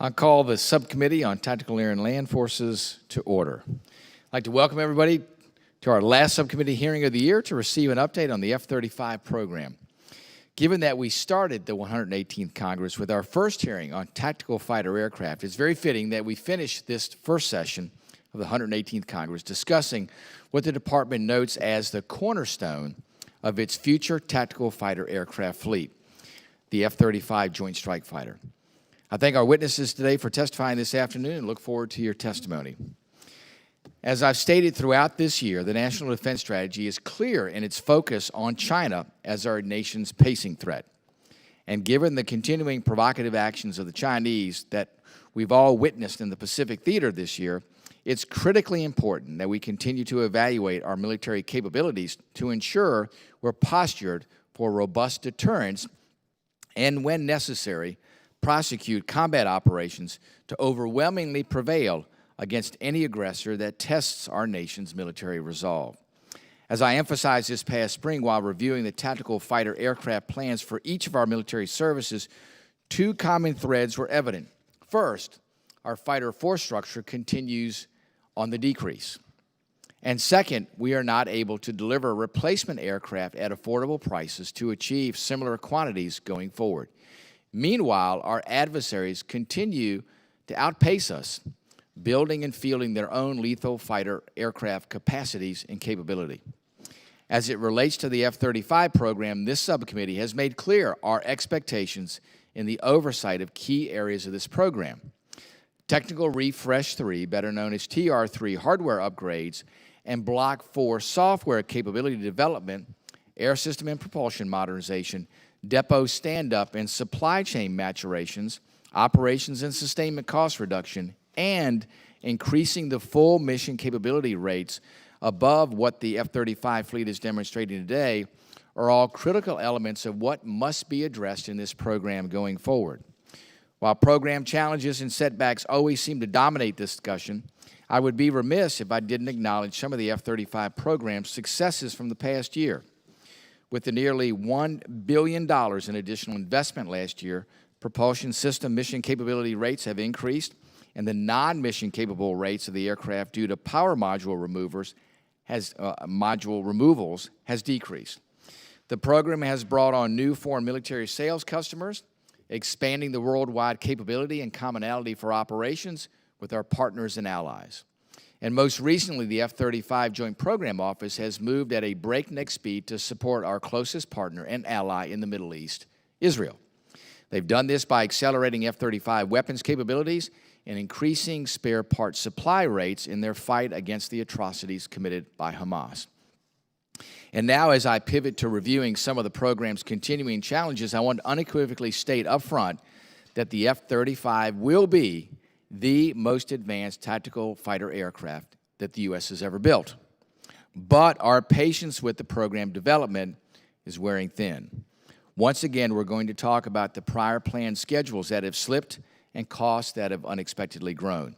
I call the Subcommittee on Tactical Air and Land Forces to order. I'd like to welcome everybody to our last subcommittee hearing of the year to receive an update on the F-35 program. Given that we started the 118th Congress with our first hearing on tactical fighter aircraft, it's very fitting that we finish this first session of the 118th Congress discussing what the Department notes as the cornerstone of its future tactical fighter aircraft fleet, the F-35 Joint Strike Fighter. I thank our witnesses today for testifying this afternoon and look forward to your testimony. As I've stated throughout this year, the National Defense Strategy is clear in its focus on China as our nation's pacing threat. And given the continuing provocative actions of the Chinese that we've all witnessed in the Pacific Theater this year, it's critically important that we continue to evaluate our military capabilities to ensure we're postured for robust deterrence and, when necessary, prosecute combat operations to overwhelmingly prevail against any aggressor that tests our nation's military resolve. As I emphasized this past spring while reviewing the tactical fighter aircraft plans for each of our military services, two common threads were evident. First, our fighter force structure continues on the decrease. And second, we are not able to deliver replacement aircraft at affordable prices to achieve similar quantities going forward. Meanwhile, our adversaries continue to outpace us, building and fielding their own lethal fighter aircraft capacities and capability. As it relates to the F-35 program, this subcommittee has made clear our expectations in the oversight of key areas of this program. Technical Refresh 3, better known as TR3 hardware upgrades, and Block 4 software capability development, air system and propulsion modernization, depot stand-up and supply chain maturations, operations and sustainment cost reduction, and increasing the full mission capability rates above what the F-35 fleet is demonstrating today are all critical elements of what must be addressed in this program going forward. While program challenges and setbacks always seem to dominate this discussion, I would be remiss if I didn't acknowledge some of the F-35 program's successes from the past year. With the nearly $1 billion in additional investment last year, propulsion system mission capability rates have increased, and the non-mission capable rates of the aircraft due to power module removals has decreased. The program has brought on new foreign military sales customers, expanding the worldwide capability and commonality for operations with our partners and allies. And most recently, the F-35 Joint Program Office has moved at a breakneck speed to support our closest partner and ally in the Middle East, Israel. They've done this by accelerating F-35 weapons capabilities and increasing spare parts supply rates in their fight against the atrocities committed by Hamas. And now, as I pivot to reviewing some of the program's continuing challenges, I want to unequivocally state up front that the F-35 will be the most advanced tactical fighter aircraft that the U.S. has ever built. But our patience with the program development is wearing thin. Once again, we're going to talk about the prior planned schedules that have slipped and costs that have unexpectedly grown.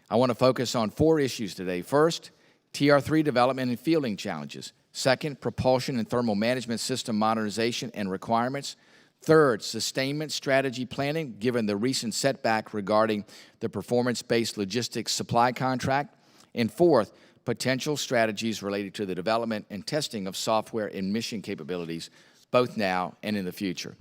I want to focus on four issues today. First, TR3 development and fielding challenges. Second, propulsion and thermal management system modernization and requirements. Third, sustainment strategy planning, given the recent setback regarding the performance-based logistics supply contract. And fourth, potential strategies related to the development and testing of software and mission capabilities, both now and in the future.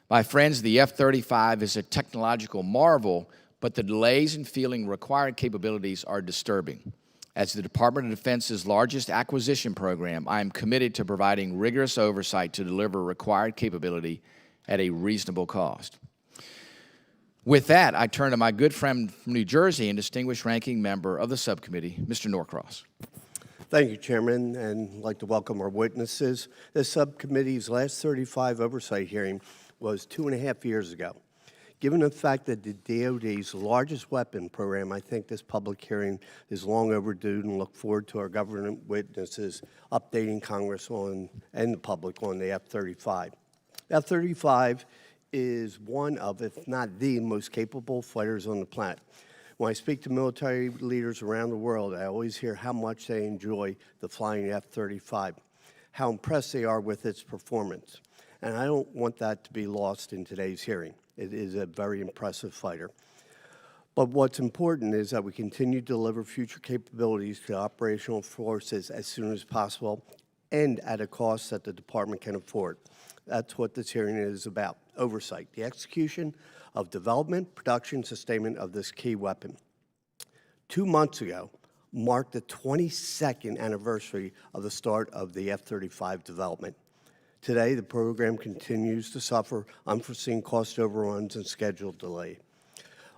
My friends, the F-35 is a technological marvel, but the delays in fielding required capabilities are disturbing. As the Department of Defense's largest acquisition program, I am committed to providing rigorous oversight to deliver required capability at a reasonable cost. With that, I turn to my good friend from New Jersey and distinguished ranking member of the subcommittee, Mr. Norcross. Thank you, Chairman, and I'd like to welcome our witnesses. The subcommittee's last 35 oversight hearing was 2.5 years ago. Given the fact that the DoD's largest weapon program, I think this public hearing is long overdue and look forward to our government witnesses updating Congress on and the public on the F-35. F-35 is one of, if not the most capable fighters on the planet. When I speak to military leaders around the world, I always hear how much they enjoy the flying F-35, how impressed they are with its performance. And I don't want that to be lost in today's hearing. It is a very impressive fighter. But what's important is that we continue to deliver future capabilities to operational forces as soon as possible and at a cost that the department can afford. That's what this hearing is about, oversight, the execution of development, production, sustainment of this key weapon. 2 months ago marked the 22nd anniversary of the start of the F-35 development. Today, the program continues to suffer unforeseen cost overruns and schedule delay.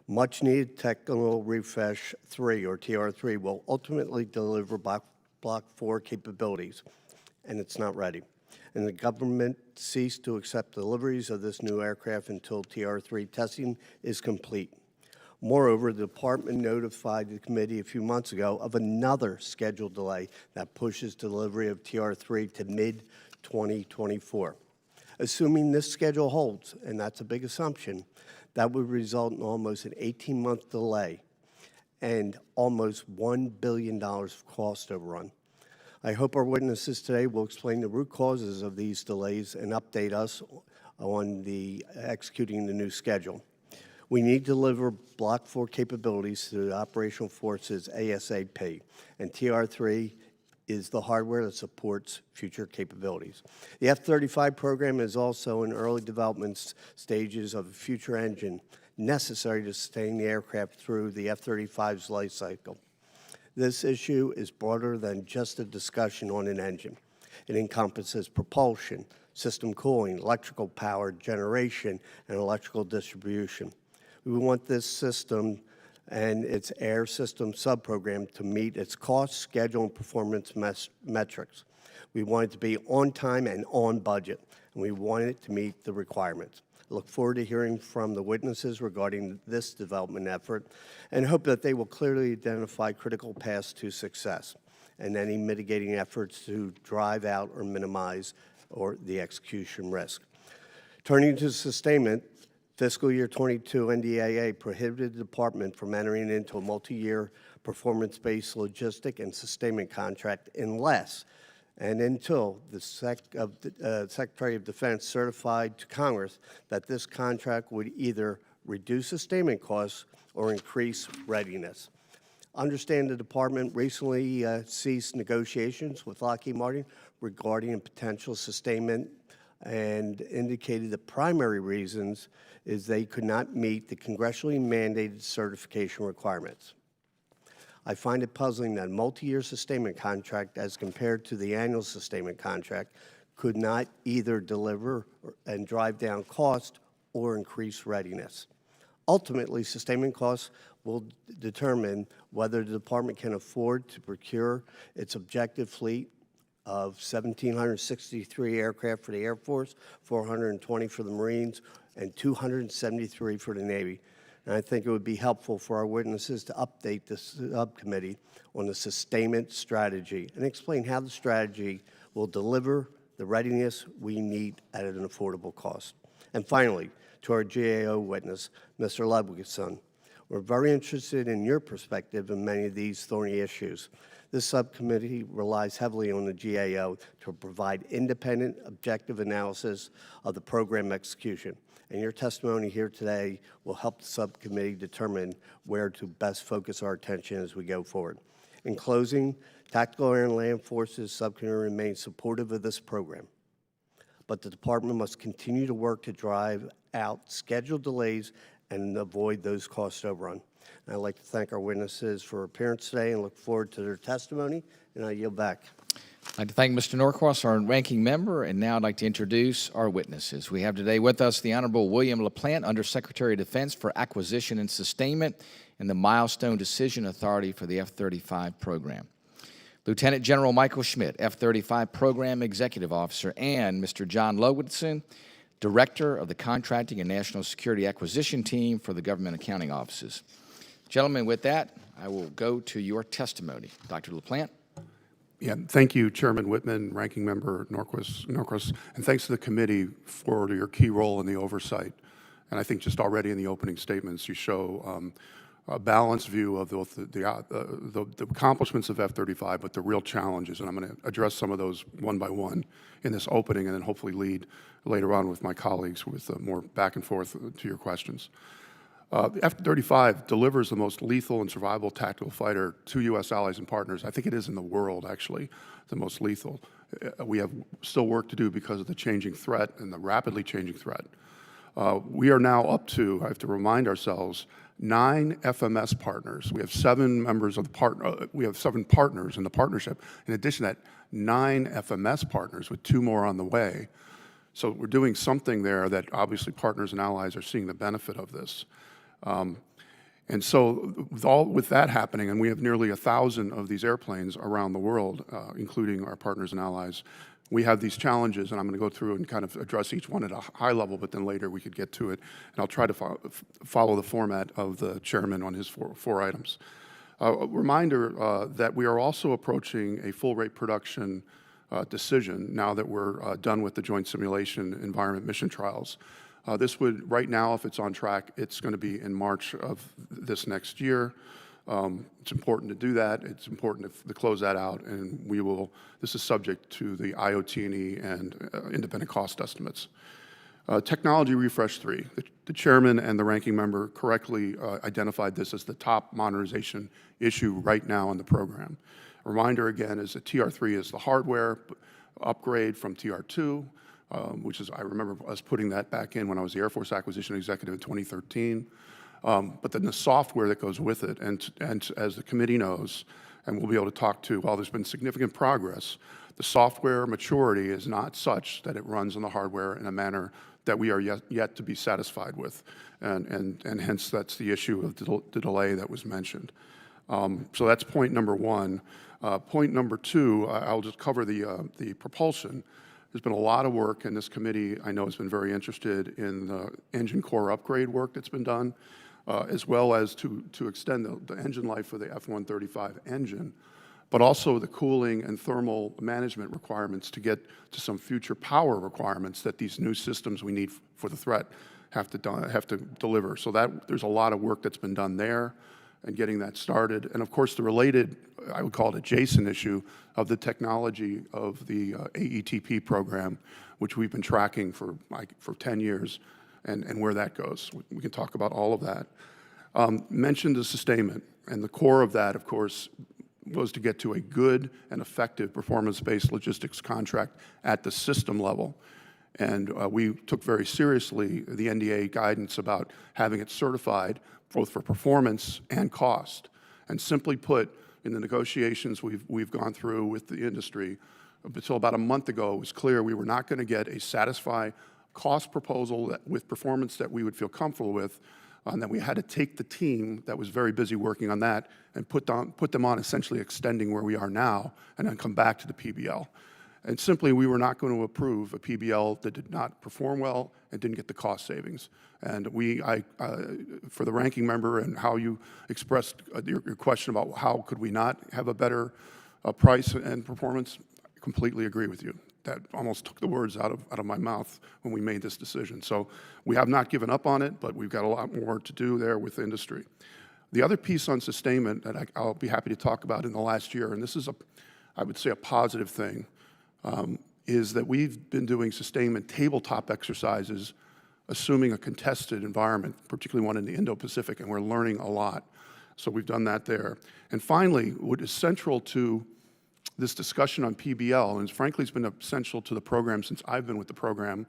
Much-needed technical refresh 3, or TR3, will ultimately deliver Block 4 capabilities, and it's not ready. And the government ceased to accept deliveries of this new aircraft until TR3 testing is complete. Moreover, the department notified the committee a few months ago of another schedule delay that pushes delivery of TR3 to mid-2024. Assuming this schedule holds, and that's a big assumption, that would result in almost an 18-month delay and almost $1 billion of cost overrun. I hope our witnesses today will explain the root causes of these delays and update us on executing the new schedule. We need to deliver Block 4 capabilities to the operational forces ASAP, and TR3 is the hardware that supports future capabilities. The F-35 program is also in early development stages of a future engine necessary to sustain the aircraft through the F-35's life cycle. This issue is broader than just a discussion on an engine. It encompasses propulsion, system cooling, electrical power generation, and electrical distribution. We want this system and its air system subprogram to meet its cost, schedule, and performance metrics. We want it to be on time and on budget, and we want it to meet the requirements. I look forward to hearing from the witnesses regarding this development effort and hope that they will clearly identify critical paths to success and any mitigating efforts to drive out or minimize the execution risk. Turning to sustainment, fiscal year 22 NDAA prohibited the department from entering into a multi-year performance-based logistic and sustainment contract unless and until the Secretary of Defense certified to Congress that this contract would either reduce sustainment costs or increase readiness. Understand the department recently ceased negotiations with Lockheed Martin regarding potential sustainment and indicated the primary reasons is they could not meet the congressionally mandated certification requirements. I find it puzzling that a multi-year sustainment contract as compared to the annual sustainment contract could not either deliver and drive down cost or increase readiness. Ultimately, sustainment costs will determine whether the department can afford to procure its objective fleet of 1,763 aircraft for the Air Force, 420 for the Marines, and 273 for the Navy. And I think it would be helpful for our witnesses to update the subcommittee on the sustainment strategy and explain how the strategy will deliver the readiness we need at an affordable cost. And finally, to our GAO witness, Mr. Ludwigson, we're very interested in your perspective in many of these thorny issues. This subcommittee relies heavily on the GAO to provide independent, objective analysis of the program execution. And your testimony here today will help the subcommittee determine where to best focus our attention as we go forward. In closing, Tactical Air and Land Forces subcommittee remains supportive of this program, but the department must continue to work to drive out scheduled delays and avoid those cost overrun. And I'd like to thank our witnesses for appearance today and look forward to their testimony, and I yield back. I'd like to thank Mr. Norquist, our ranking member, and now I'd like to introduce our witnesses. We have today with us the Honorable William LaPlante, Undersecretary of Defense for Acquisition and Sustainment and the Milestone Decision Authority for the F-35 program. Lieutenant General Michael Schmidt, F-35 Program Executive Officer, and Mr. John Lowitson, Director of the Contracting and National Security Acquisition Team for the Government Accounting Offices. Gentlemen, with that, I will go to your testimony. Dr. LaPlante. Yeah, thank you, Chairman Whitman, Ranking Member Norquist, and thanks to the committee for your key role in the oversight. And I think just already in the opening statements, you show a balanced view of both the accomplishments of F-35, but the real challenges. And I'm going to address some of those one by one in this opening, and then hopefully lead later on with my colleagues with more back and forth to your questions. The F-35 delivers the most lethal and survivable tactical fighter to U.S. allies and partners. I think it is in the world, actually, the most lethal. We have still work to do because of the changing threat and the rapidly changing threat. We are now up to, I have to remind ourselves, 9 FMS partners. We have 7 members of the we have 7 partners in the partnership. In addition to that, 9 FMS partners with 2 more on the way. So we're doing something there that obviously partners and allies are seeing the benefit of this. And so with that happening, and we have nearly 1,000 of these airplanes around the world, including our partners and allies, we have these challenges, and I'm going to go through and kind of address each one at a high level, but then later we could get to it, and I'll try to follow the format of the chairman on his four items. A reminder that we are also approaching a full rate production decision now that we're done with the Joint Simulation Environment Mission Trials. This would, right now, if it's on track, it's going to be in March of this next year. It's important to do that. It's important to close that out, and we will. This is subject to the IOT&E and independent cost estimates. Technology Refresh 3. The chairman and the ranking member correctly identified this as the top modernization issue right now in the program. A reminder again is that TR3 is the hardware upgrade from TR2, which is, I remember us putting that back in when I was the Air Force Acquisition Executive in 2013. But then the software that goes with it, and as the committee knows, and we'll be able to talk to, while there's been significant progress, the software maturity is not such that it runs on the hardware in a manner that we are yet to be satisfied with, and hence that's the issue of the delay that was mentioned. So that's point number one. Point number two, I'll just cover the propulsion. There's been a lot of work, and this committee, I know, has been very interested in the engine core upgrade work that's been done, as well as to extend the engine life for the F-135 engine, but also the cooling and thermal management requirements to get to some future power requirements that these new systems we need for the threat have to deliver. So there's a lot of work that's been done there and getting that started. And of course, the related, I would call it adjacent issue of the technology of the AETP program, which we've been tracking for 10 years, and where that goes. We can talk about all of that. Mentioned the sustainment, and the core of that, of course, was to get to a good and effective performance-based logistics contract at the system level. And we took very seriously the NDA guidance about having it certified both for performance and cost. And simply put, in the negotiations we've gone through with the industry, until about a month ago, it was clear we were not going to get a satisfied cost proposal with performance that we would feel comfortable with, and that we had to take the team that was very busy working on that and put them on essentially extending where we are now, and then come back to the PBL. And simply, we were not going to approve a PBL that did not perform well and didn't get the cost savings. And for the ranking member and how you expressed your question about how could we not have a better price and performance, I completely agree with you. That almost took the words out of my mouth when we made this decision. So we have not given up on it, but we've got a lot more to do there with the industry. The other piece on sustainment that I'll be happy to talk about in the last year, and this is, I would say, a positive thing, is that we've been doing sustainment tabletop exercises, assuming a contested environment, particularly one in the Indo-Pacific, and we're learning a lot. So we've done that there. And finally, what is central to this discussion on PBL, and frankly it's been essential to the program since I've been with the program,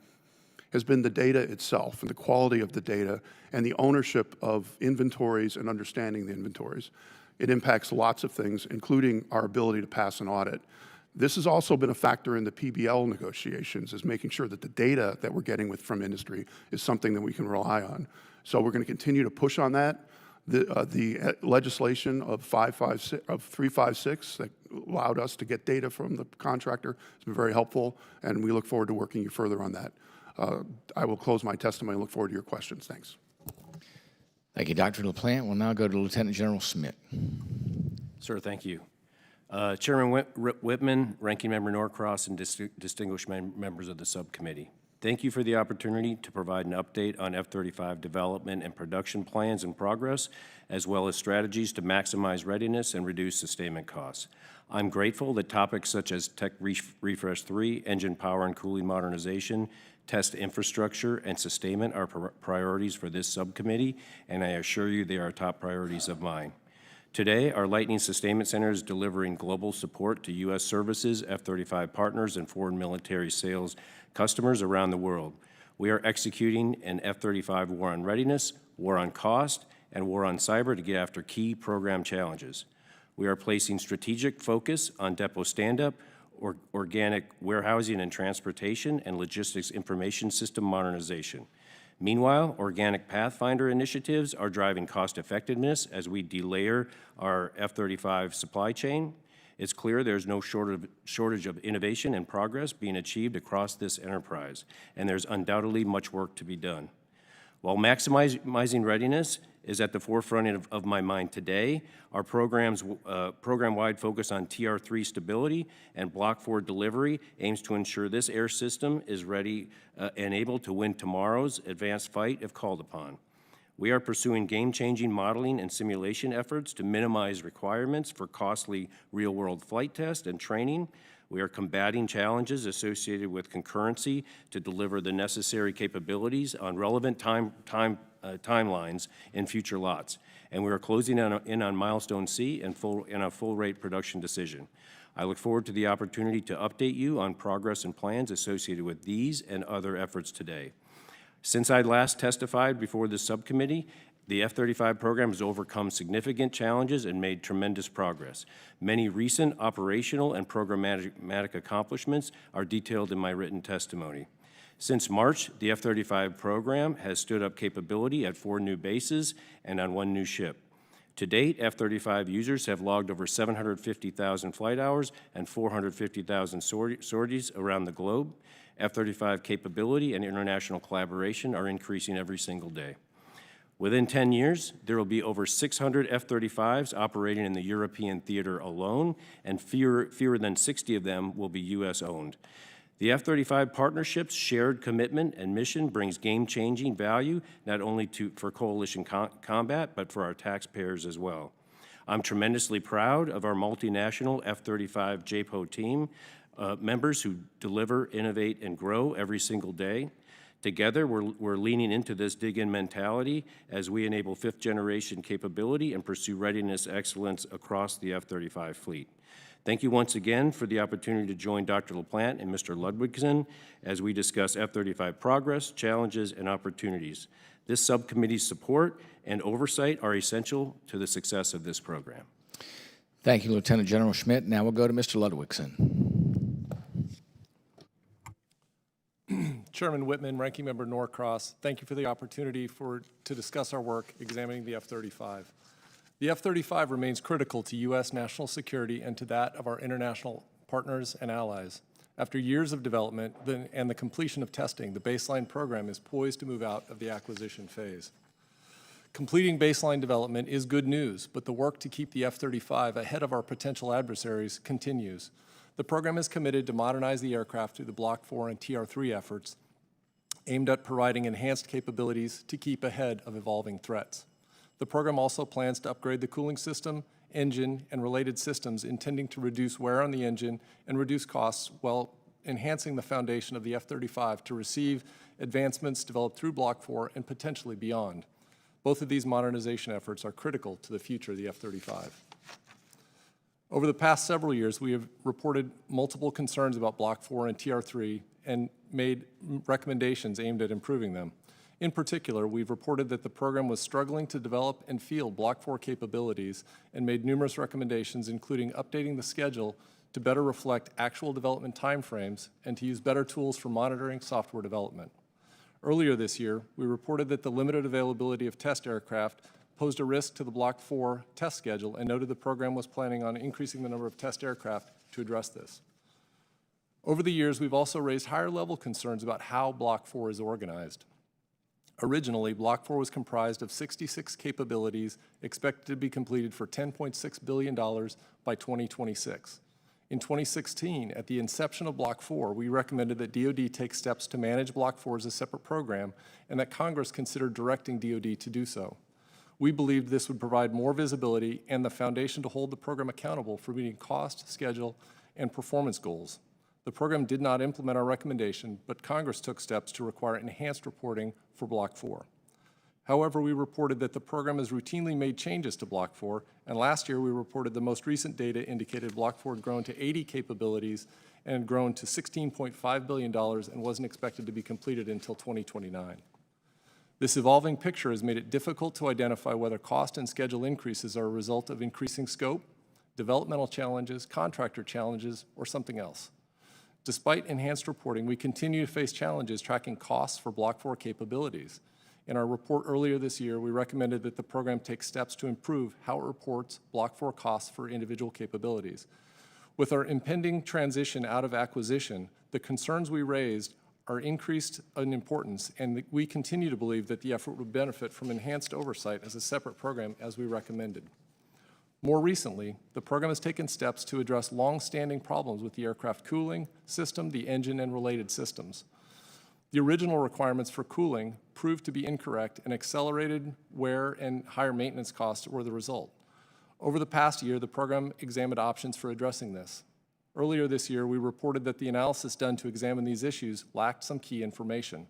has been the data itself and the quality of the data and the ownership of inventories and understanding the inventories. It impacts lots of things, including our ability to pass an audit. This has also been a factor in the PBL negotiations, is making sure that the data that we're getting from industry is something that we can rely on. So we're going to continue to push on that. The legislation of 356 that allowed us to get data from the contractor has been very helpful, and we look forward to working you further on that. I will close my testimony and look forward to your questions. Thanks. Thank you, Dr. LaPlante. We'll now go to Lieutenant General Smith. Sir, thank you. Chairman Whitman, Ranking Member Norcross, and distinguished members of the subcommittee. Thank you for the opportunity to provide an update on F-35 development and production plans and progress, as well as strategies to maximize readiness and reduce sustainment costs. I'm grateful that topics such as Tech Refresh 3, engine power and cooling modernization, Test infrastructure and sustainment are priorities for this subcommittee, and I assure you they are top priorities of mine. Today, our Lightning Sustainment Center is delivering global support to U.S. services, F-35 partners, and foreign military sales customers around the world. We are executing an F-35 war on readiness, war on cost, and war on cyber to get after key program challenges. We are placing strategic focus on depot stand-up, organic warehousing and transportation, and logistics information system modernization. Meanwhile, organic Pathfinder initiatives are driving cost effectiveness as we delayer our F-35 supply chain. It's clear there's no shortage of innovation and progress being achieved across this enterprise, and there's undoubtedly much work to be done. While maximizing readiness is at the forefront of my mind today, our program-wide focus on TR-3 stability and Block 4 delivery aims to ensure this air system is ready and able to win tomorrow's advanced fight if called upon. We are pursuing game-changing modeling and simulation efforts to minimize requirements for costly real-world flight tests and training. We are combating challenges associated with concurrency to deliver the necessary capabilities on relevant timelines in future lots. And we are closing in on Milestone C and a full-rate production decision. I look forward to the opportunity to update you on progress and plans associated with these and other efforts today. Since I last testified before this subcommittee, the F-35 program has overcome significant challenges and made tremendous progress. Many recent operational and programmatic accomplishments are detailed in my written testimony. Since March, the F-35 program has stood up capability at 4 new bases and on 1 new ship. To date, F-35 users have logged over 750,000 flight hours and 450,000 sorties around the globe. F-35 capability and international collaboration are increasing every single day. Within 10 years, there will be over 600 F-35s operating in the European theater alone, and fewer than 60 of them will be U.S.-owned. The F-35 partnership's shared commitment and mission brings game-changing value not only for coalition combat, but for our taxpayers as well. I'm tremendously proud of our multinational F-35 JPO team members who deliver, innovate, and grow every single day. Together, we're leaning into this dig-in mentality as we enable 5th-generation capability and pursue readiness excellence across the F-35 fleet. Thank you once again for the opportunity to join Dr. LaPlante and Mr. Ludwigson as we discuss F-35 progress, challenges, and opportunities. This subcommittee's support and oversight are essential to the success of this program. Thank you, Lieutenant General Schmidt. Now we'll go to Mr. Ludwigson. Chairman Whitman, Ranking Member Norcross, thank you for the opportunity to discuss our work examining the F-35. The F-35 remains critical to U.S. national security and to that of our international partners and allies. After years of development and the completion of testing, the baseline program is poised to move out of the acquisition phase. Completing baseline development is good news, but the work to keep the F-35 ahead of our potential adversaries continues. The program is committed to modernize the aircraft through the Block 4 and TR-3 efforts, aimed at providing enhanced capabilities to keep ahead of evolving threats. The program also plans to upgrade the cooling system, engine, and related systems, intending to reduce wear on the engine and reduce costs while enhancing the foundation of the F-35 to receive advancements developed through Block 4 and potentially beyond. Both of these modernization efforts are critical to the future of the F-35. Over the past several years, we have reported multiple concerns about Block 4 and TR-3 and made recommendations aimed at improving them. In particular, we've reported that the program was struggling to develop and field Block 4 capabilities and made numerous recommendations, including updating the schedule to better reflect actual development timeframes and to use better tools for monitoring software development. Earlier this year, we reported that the limited availability of test aircraft posed a risk to the Block 4 test schedule and noted the program was planning on increasing the number of test aircraft to address this. Over the years, we've also raised higher-level concerns about how Block 4 is organized. Originally, Block 4 was comprised of 66 capabilities expected to be completed for $10.6 billion by 2026. In 2016, at the inception of Block 4, we recommended that DoD take steps to manage Block 4 as a separate program and that Congress consider directing DoD to do so. We believed this would provide more visibility and the foundation to hold the program accountable for meeting cost, schedule, and performance goals. The program did not implement our recommendation, but Congress took steps to require enhanced reporting for Block 4. However, we reported that the program has routinely made changes to Block 4, and last year we reported the most recent data indicated Block 4 had grown to 80 capabilities and had grown to $16.5 billion and wasn't expected to be completed until 2029. This evolving picture has made it difficult to identify whether cost and schedule increases are a result of increasing scope, developmental challenges, contractor challenges, or something else. Despite enhanced reporting, we continue to face challenges tracking costs for Block 4 capabilities. In our report earlier this year, we recommended that the program take steps to improve how it reports Block 4 costs for individual capabilities. With our impending transition out of acquisition, the concerns we raised are increased in importance, and we continue to believe that the effort would benefit from enhanced oversight as a separate program as we recommended. More recently, the program has taken steps to address long-standing problems with the aircraft cooling system, the engine, and related systems. The original requirements for cooling proved to be incorrect, and accelerated wear and higher maintenance costs were the result. Over the past year, the program examined options for addressing this. Earlier this year, we reported that the analysis done to examine these issues lacked some key information.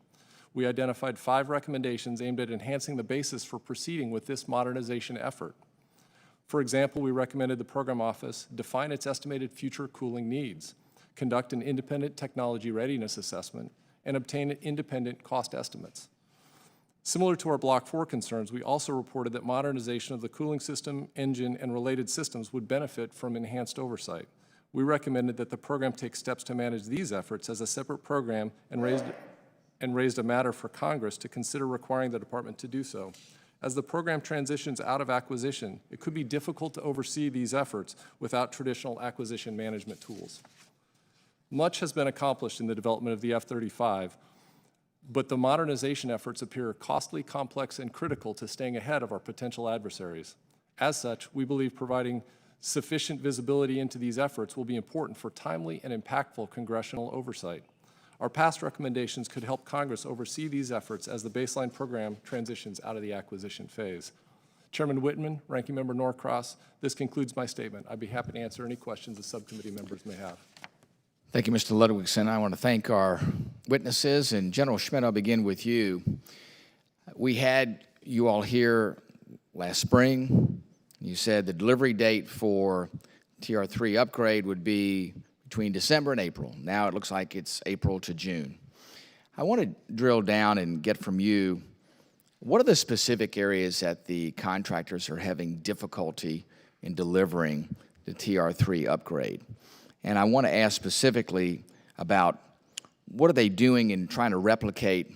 We identified 5 recommendations aimed at enhancing the basis for proceeding with this modernization effort. For example, we recommended the program office define its estimated future cooling needs, conduct an independent technology readiness assessment, and obtain independent cost estimates. Similar to our Block 4 concerns, we also reported that modernization of the cooling system, engine, and related systems would benefit from enhanced oversight. We recommended that the program take steps to manage these efforts as a separate program and raised a matter for Congress to consider requiring the department to do so. As the program transitions out of acquisition, it could be difficult to oversee these efforts without traditional acquisition management tools. Much has been accomplished in the development of the F-35, but the modernization efforts appear costly, complex, and critical to staying ahead of our potential adversaries. As such, we believe providing sufficient visibility into these efforts will be important for timely and impactful congressional oversight. Our past recommendations could help Congress oversee these efforts as the baseline program transitions out of the acquisition phase. Chairman Whitman, Ranking Member Norcross, this concludes my statement. I'd be happy to answer any questions the subcommittee members may have. Thank you, Mr. Ludwigson. I want to thank our witnesses. And General Schmidt, I'll begin with you. We had you all here last spring. You said the delivery date for TR-3 upgrade would be between December and April. Now it looks like it's April to June. I want to drill down and get from you, what are the specific areas that the contractors are having difficulty in delivering the TR-3 upgrade? And I want to ask specifically about what are they doing in trying to replicate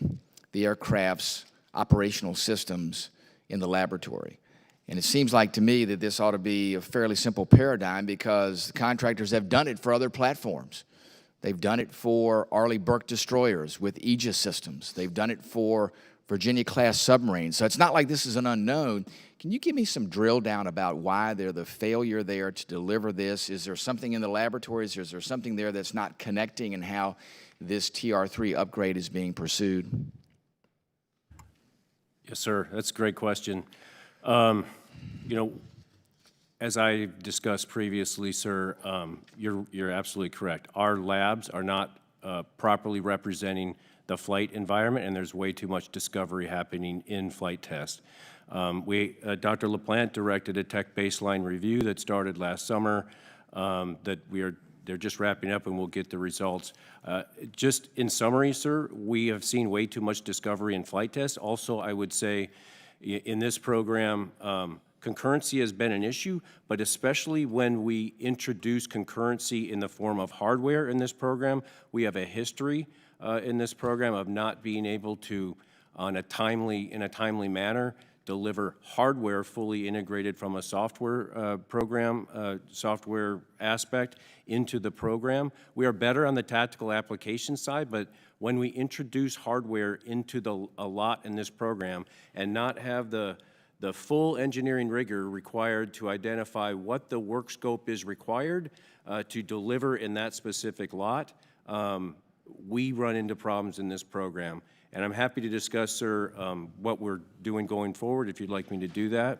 the aircraft's operational systems in the laboratory? And it seems like to me that this ought to be a fairly simple paradigm because the contractors have done it for other platforms. They've done it for Arleigh Burke destroyers with Aegis systems. They've done it for Virginia-class submarines. So it's not like this is an unknown. Can you give me some drill down about why they're the failure there to deliver this? Is there something in the laboratories? Is there something there that's not connecting in how this TR-3 upgrade is being pursued? Yes, sir. That's a great question. You know, as I discussed previously, sir, you're absolutely correct. Our labs are not properly representing the flight environment, and there's way too much discovery happening in flight test. Dr. LaPlante directed a tech baseline review that started last summer they're just wrapping up and we'll get the results. Just in summary, sir, we have seen way too much discovery in flight test. Also, I would say in this program, concurrency has been an issue, but especially when we introduce concurrency in the form of hardware in this program, we have a history in this program of not being able to, in a timely manner, deliver hardware fully integrated from a software software aspect into the program. We are better on the tactical application side, but when we introduce hardware into a lot in this program and not have the full engineering rigor required to identify what the work scope is required to deliver in that specific lot, we run into problems in this program. And I'm happy to discuss, sir, what we're doing going forward, if you'd like me to do that.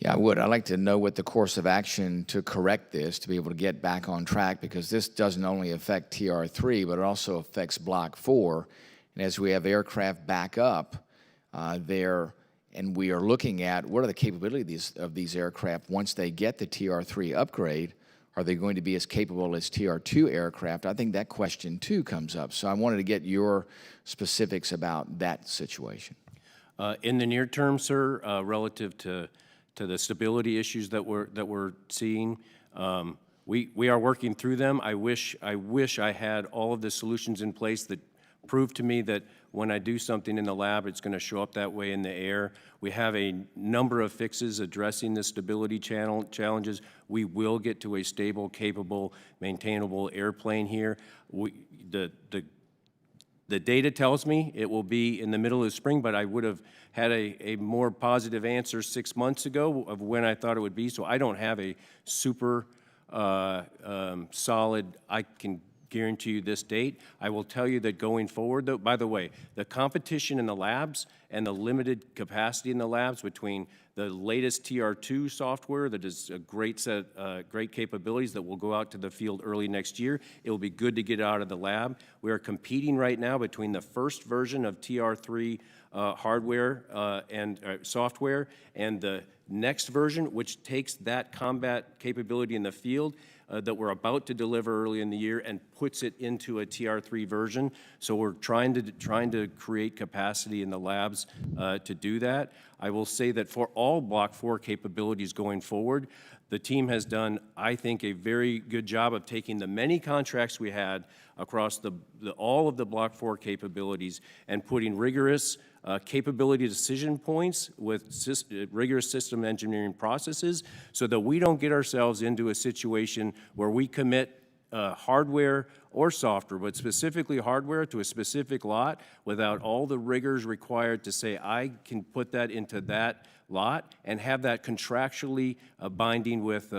Yeah, I would. I'd like to know what the course of action to correct this, to be able to get back on track, because this doesn't only affect TR3, but it also affects Block 4. And as we have aircraft back up there, and we are looking at what are the capabilities of these aircraft once they get the TR3 upgrade, are they going to be as capable as TR2 aircraft? I think that question, too, comes up. So I wanted to get your specifics about that situation. In the near term, sir, relative to the stability issues that we're seeing, we are working through them. I wish I had all of the solutions in place that prove to me that when I do something in the lab, it's going to show up that way in the air. We have a number of fixes addressing the stability challenges. We will get to a stable, capable, maintainable airplane here. The data tells me it will be in the middle of the spring, but I would have had a more positive answer 6 months ago of when I thought it would be. So I don't have a super solid, I can guarantee you this date. I will tell you that going forward, though, by the way, the competition in the labs and the limited capacity in the labs between the latest TR2 software that is a great capabilities that will go out to the field early next year. It will be good to get out of the lab. We are competing right now between the first version of TR3 hardware and software and the next version, which takes that combat capability in the field that we're about to deliver early in the year and puts it into a TR3 version. So we're trying to create capacity in the labs to do that. I will say that for all Block 4 capabilities going forward, the team has done, I think, a very good job of taking the many contracts we had across all of the Block 4 capabilities and putting rigorous capability decision points with rigorous system engineering processes so that we don't get ourselves into a situation where we commit hardware or software, but specifically hardware to a specific lot without all the rigors required to say, I can put that into that lot and have that contractually binding with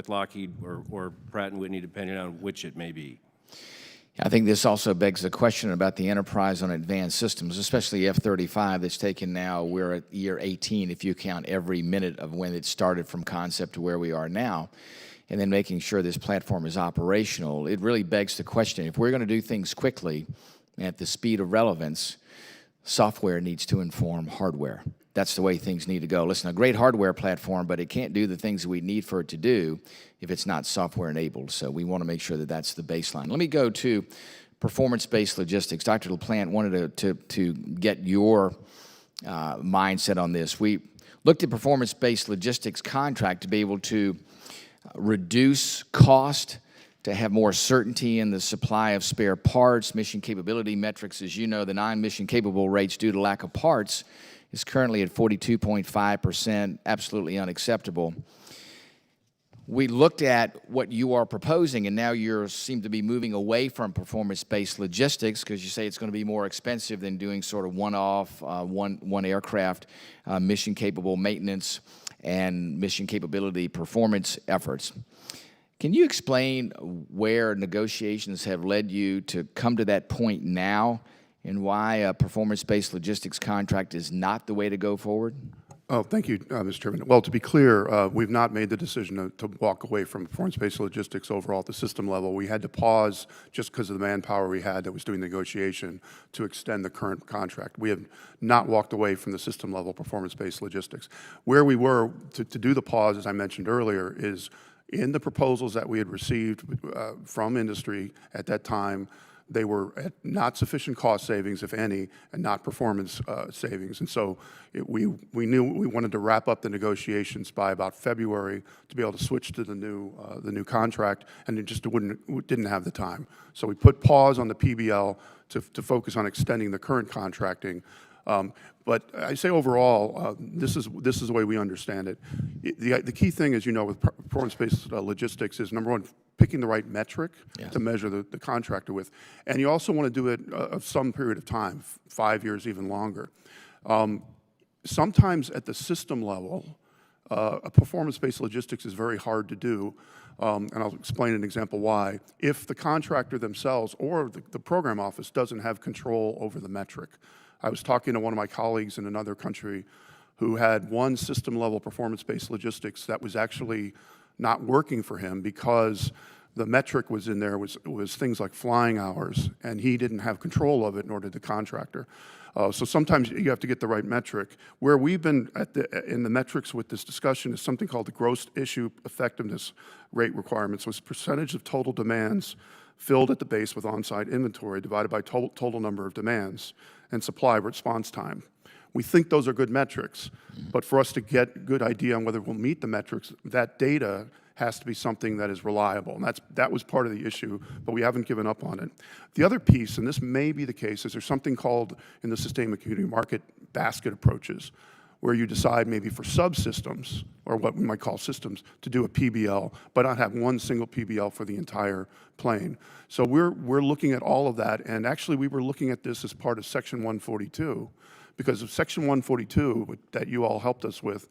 Lockheed or Pratt & Whitney, depending on which it may be. I think this also begs the question about the enterprise on advanced systems, especially F-35 that's taken now, we're at year 18 if you count every minute of when it started from concept to where we are now, and then making sure this platform is operational. It really begs the question, if we're going to do things quickly at the speed of relevance, software needs to inform hardware. That's the way things need to go. Listen, a great hardware platform, but it can't do the things we need for it to do if it's not software enabled. So we want to make sure that that's the baseline. Let me go to performance-based logistics. Dr. LaPlante wanted to get your mindset on this. We looked at performance-based logistics contract to be able to reduce cost, to have more certainty in the supply of spare parts, mission capability metrics. As you know, the non-mission capable rates due to lack of parts is currently at 42.5%, absolutely unacceptable. We looked at what you are proposing, and now you seem to be moving away from performance-based logistics because you say it's going to be more expensive than doing sort of one-off, one aircraft, mission-capable maintenance and mission capability performance efforts. Can you explain where negotiations have led you to come to that point now and why a performance-based logistics contract is not the way to go forward? Oh, thank you, Mr. Chairman. Well, to be clear, we've not made the decision to walk away from performance-based logistics overall at the system level. We had to pause just because of the manpower we had that was doing negotiation to extend the current contract. We have not walked away from the system level performance-based logistics. Where we were to do the pause, as I mentioned earlier, is in the proposals that we had received from industry at that time. They were at not sufficient cost savings, if any, and not performance savings. And so we knew we wanted to wrap up the negotiations by about February to be able to switch to the new contract, and it just didn't have the time. So we put pause on the PBL to focus on extending the current contracting. But I say overall, this is the way we understand it. The key thing, as you know, with performance-based logistics is, number one, picking the right metric to measure the contractor with. And you also want to do it of some period of time, 5 years, even longer. Sometimes at the system level, a performance-based logistics is very hard to do, and I'll explain an example why. If the contractor themselves or the program office doesn't have control over the metric. I was talking to one of my colleagues in another country who had one system-level performance-based logistics that was actually not working for him because the metric was in there was things like flying hours, and he didn't have control of it, nor did the contractor. So sometimes you have to get the right metric. Where we've been in the metrics with this discussion is something called the gross issue effectiveness rate requirements, which is percentage of total demands filled at the base with on-site inventory divided by total number of demands and supply response time. We think those are good metrics, but for us to get a good idea on whether we'll meet the metrics, that data has to be something that is reliable, and that was part of the issue, but we haven't given up on it. The other piece, and this may be the case, is there's something called, in the sustainment community, market basket approaches, where you decide maybe for subsystems, or what we might call systems, to do a PBL, but not have one single PBL for the entire plane. So we're looking at all of that, and actually we were looking at this as part of Section 142, because of Section 142 that you all helped us with,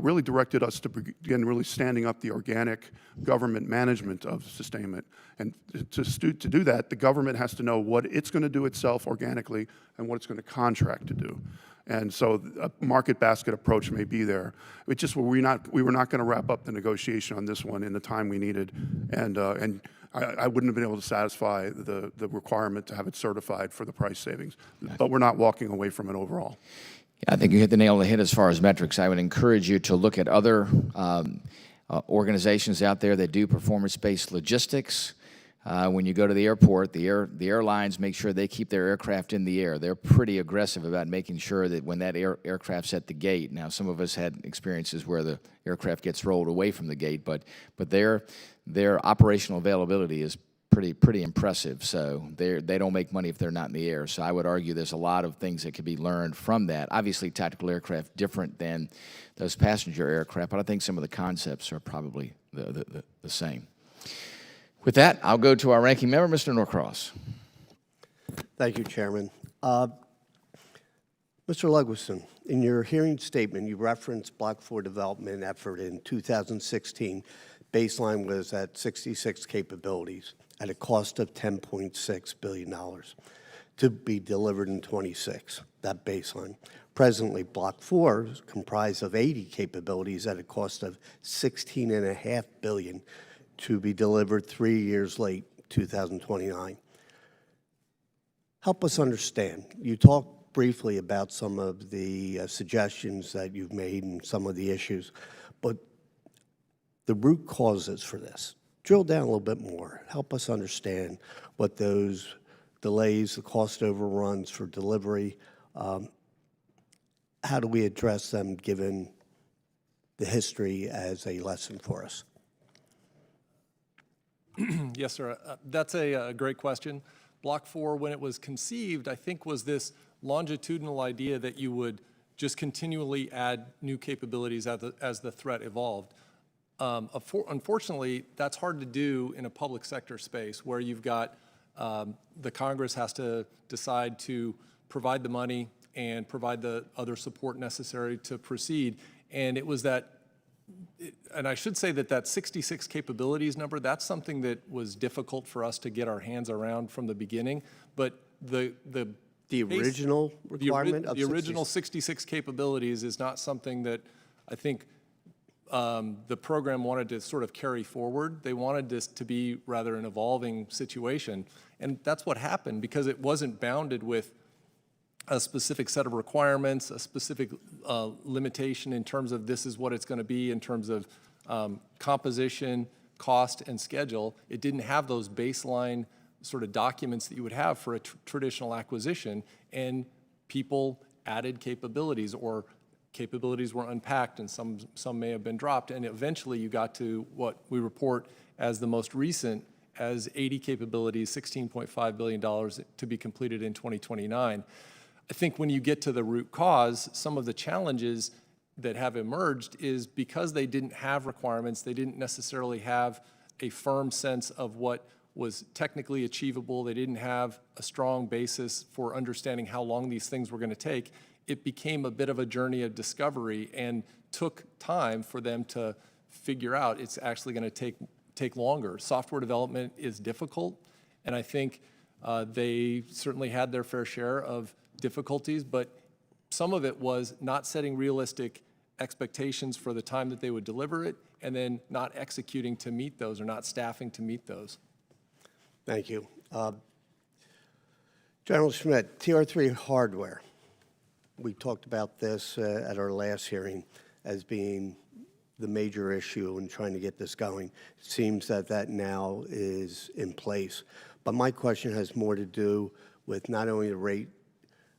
really directed us to begin really standing up the organic government management of sustainment. And to do that, the government has to know what it's going to do itself organically and what it's going to contract to do. And so a market basket approach may be there. It's just we were not going to wrap up the negotiation on this one in the time we needed, and I wouldn't have been able to satisfy the requirement to have it certified for the price savings. But we're not walking away from it overall. I think you hit the nail on the head as far as metrics. I would encourage you to look at other organizations out there that do performance-based logistics. When you go to the airport, the airlines make sure they keep their aircraft in the air. They're pretty aggressive about making sure that when that aircraft's at the gate. Now, some of us had experiences where the aircraft gets rolled away from the gate, but their operational availability is pretty impressive. So they don't make money if they're not in the air. So I would argue there's a lot of things that could be learned from that. Obviously, tactical aircraft different than those passenger aircraft, but I think some of the concepts are probably the same. With that, I'll go to our ranking member, Mr. Norcross. Thank you, Chairman. Mr. Ludwigson, in your hearing statement, you referenced Block 4 development effort in 2016. Baseline was at 66 capabilities at a cost of $10.6 billion to be delivered in 26, that baseline. Presently, Block 4 is comprised of 80 capabilities at a cost of $16.5 billion to be delivered 3 years late, 2029. Help us understand. You talked briefly about some of the suggestions that you've made and some of the issues, but the root causes for this. Drill down a little bit more. Help us understand what those delays, the cost overruns for delivery, how do we address them given the history as a lesson for us? Yes, sir. That's a great question. Block 4, when it was conceived, I think was this longitudinal idea that you would just continually add new capabilities as the threat evolved. Unfortunately, that's hard to do in a public sector space where you've got the Congress has to decide to provide the money and provide the other support necessary to proceed. And it was that, and I should say that 66 capabilities number, that's something that was difficult for us to get our hands around from the beginning. But the original requirement of the original 66 capabilities is not something that I think the program wanted to sort of carry forward. They wanted this to be rather an evolving situation. And that's what happened because it wasn't bounded with a specific set of requirements, a specific limitation in terms of this is what it's going to be in terms of composition, cost, and schedule. It didn't have those baseline sort of documents that you would have for a traditional acquisition, and people added capabilities or capabilities were unpacked and some may have been dropped, and eventually you got to what we report as the most recent as 80 capabilities, $16.5 billion to be completed in 2029. I think when you get to the root cause, some of the challenges that have emerged is because they didn't have requirements, they didn't necessarily have a firm sense of what was technically achievable, they didn't have a strong basis for understanding how long these things were going to take. It became a bit of a journey of discovery and took time for them to figure out it's actually going to take longer. Software development is difficult, and I think they certainly had their fair share of difficulties, but some of it was not setting realistic expectations for the time that they would deliver it, and then not executing to meet those or not staffing to meet those. Thank you. General Schmidt, TR3 hardware. We talked about this at our last hearing as being the major issue in trying to get this going. It seems that that now is in place. But my question has more to do with not only the rate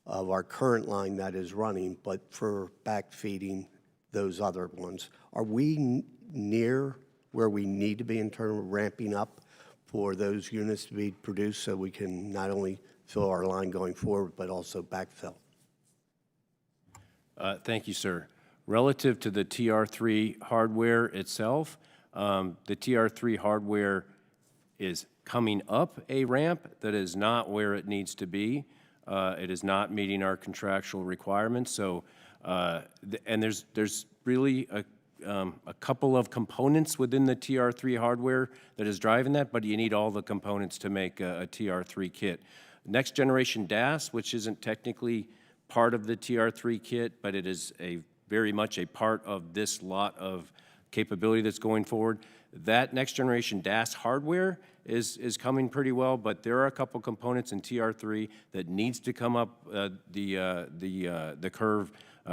of our current line that is running, but for backfeeding those other ones. Are we near where we need to be in terms of ramping up for those units to be produced so we can not only fill our line going forward, but also backfill? Thank you, sir. Relative to the TR3 hardware itself, the TR3 hardware is coming up a ramp that is not where it needs to be. It is not meeting our contractual requirements. So, and there's really a couple of components within the TR3 hardware that is driving that, but you need all the components to make a TR3 kit. Next generation DAS, which isn't technically part of the TR3 kit, but it is very much a part of this lot of capability that's going forward. That next generation DAS hardware is coming pretty well, but there are a couple components in TR3 that needs to come up the curve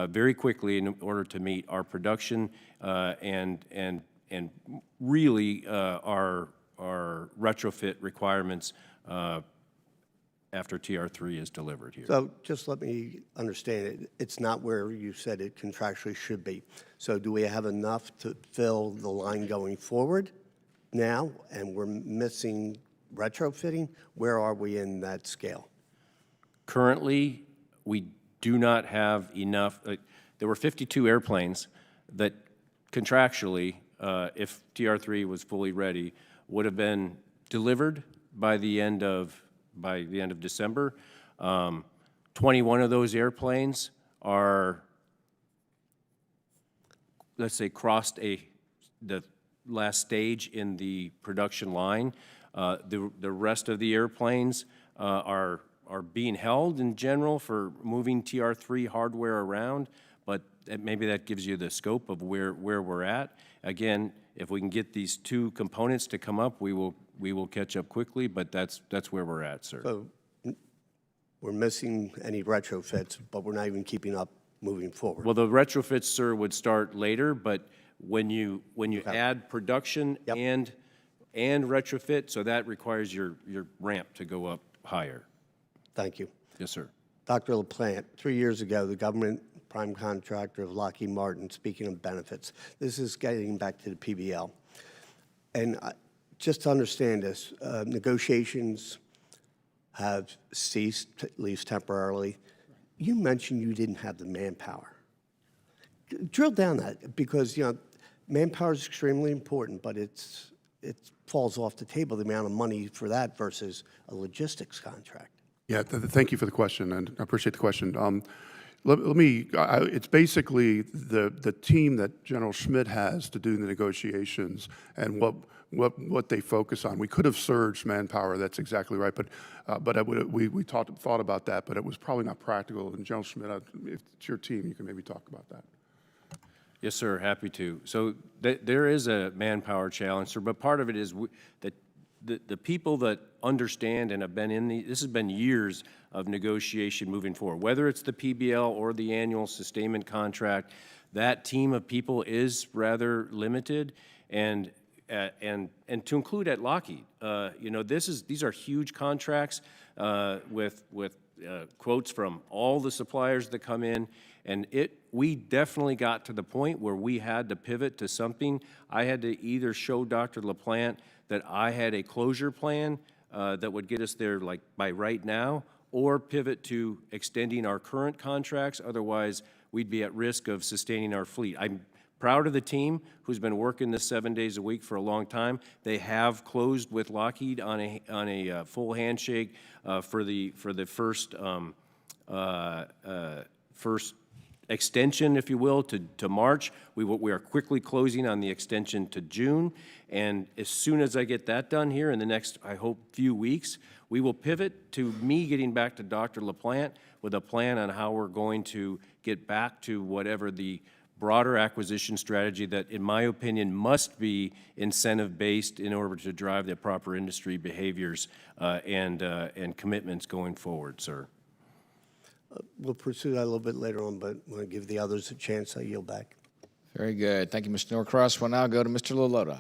very quickly in order to meet our production and really our retrofit requirements after TR3 is delivered here. So just let me understand it. It's not where you said it contractually should be. So do we have enough to fill the line going forward now, and we're missing retrofitting? Where are we in that scale? Currently, we do not have enough. There were 52 airplanes that contractually, if TR3 was fully ready, would have been delivered by the end of December. 21 of those airplanes are, let's say, crossed the last stage in the production line. The rest of the airplanes are being held in general for moving TR3 hardware around, but maybe that gives you the scope of where we're at. Again, if we can get these two components to come up, we will catch up quickly, but that's where we're at, sir. So we're missing any retrofits, but we're not even keeping up moving forward. Well, the retrofits, sir, would start later, but when you add production Yep. and retrofit, so that requires your ramp to go up higher. Thank you. Yes, sir. Dr. LaPlante, 3 years ago, the government prime contractor of Lockheed Martin, speaking of benefits, this is getting back to the PBL. And just to understand this, negotiations have ceased, at least temporarily. You mentioned you didn't have the manpower. Drill down that, because manpower is extremely important, but it falls off the table, the amount of money for that versus a logistics contract. Yeah, thank you for the question, and I appreciate the question. It's basically the team that General Schmidt has to do the negotiations and what they focus on. We could have surged manpower, that's exactly right, but we thought about that, but it was probably not practical. And General Schmidt, if it's your team, you can maybe talk about that. Yes, sir, happy to. So there is a manpower challenge, sir, but part of it is that the people that understand and have been this has been years of negotiation moving forward. Whether it's the PBL or the annual sustainment contract, that team of people is rather limited, and to include at Lockheed, these are huge contracts with quotes from all the suppliers that come in, and we definitely got to the point where we had to pivot to something. I had to either show Dr. LaPlante that I had a closure plan that would get us there like by right now, or pivot to extending our current contracts. Otherwise, we'd be at risk of sustaining our fleet. I'm proud of the team who's been working this 7 days a week for a long time. They have closed with Lockheed on a full handshake for the first extension, if you will, to March. We are quickly closing on the extension to June, and as soon as I get that done here in the next, I hope, few weeks, we will pivot to me getting back to Dr. LaPlante with a plan on how we're going to get back to whatever the broader acquisition strategy that, in my opinion, must be incentive-based in order to drive the proper industry behaviors and commitments going forward, sir. We'll pursue that a little bit later on, but I'm going to give the others a chance. I yield back. Very good. Thank you, Mr. Norcross. We'll now go to Mr. Lalota.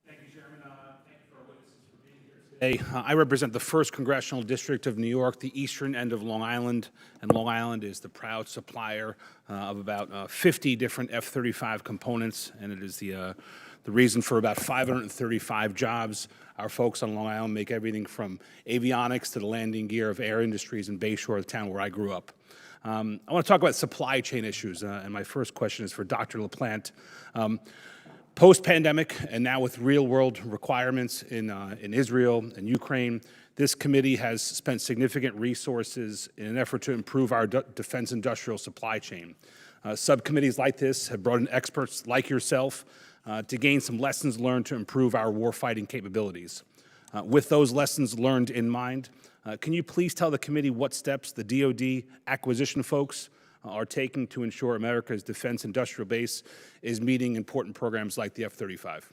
Thank you, Chairman. Thank you for our witnesses for being here today. I represent the 1st Congressional District of New York, the eastern end of Long Island, and Long Island is the proud supplier of about 50 different F-35 components, and it is the reason for about 535 jobs. Our folks on Long Island make everything from avionics to the landing gear of Air Industries in Bayshore, the town where I grew up. I want to talk about supply chain issues, and my first question is for Dr. LaPlante. Post-pandemic, and now with real-world requirements in Israel and Ukraine, this committee has spent significant resources in an effort to improve our defense industrial supply chain. Subcommittees like this have brought in experts like yourself to gain some lessons learned to improve our warfighting capabilities. With those lessons learned in mind, can you please tell the committee what steps the DoD acquisition folks are taking to ensure America's defense industrial base is meeting important programs like the F-35?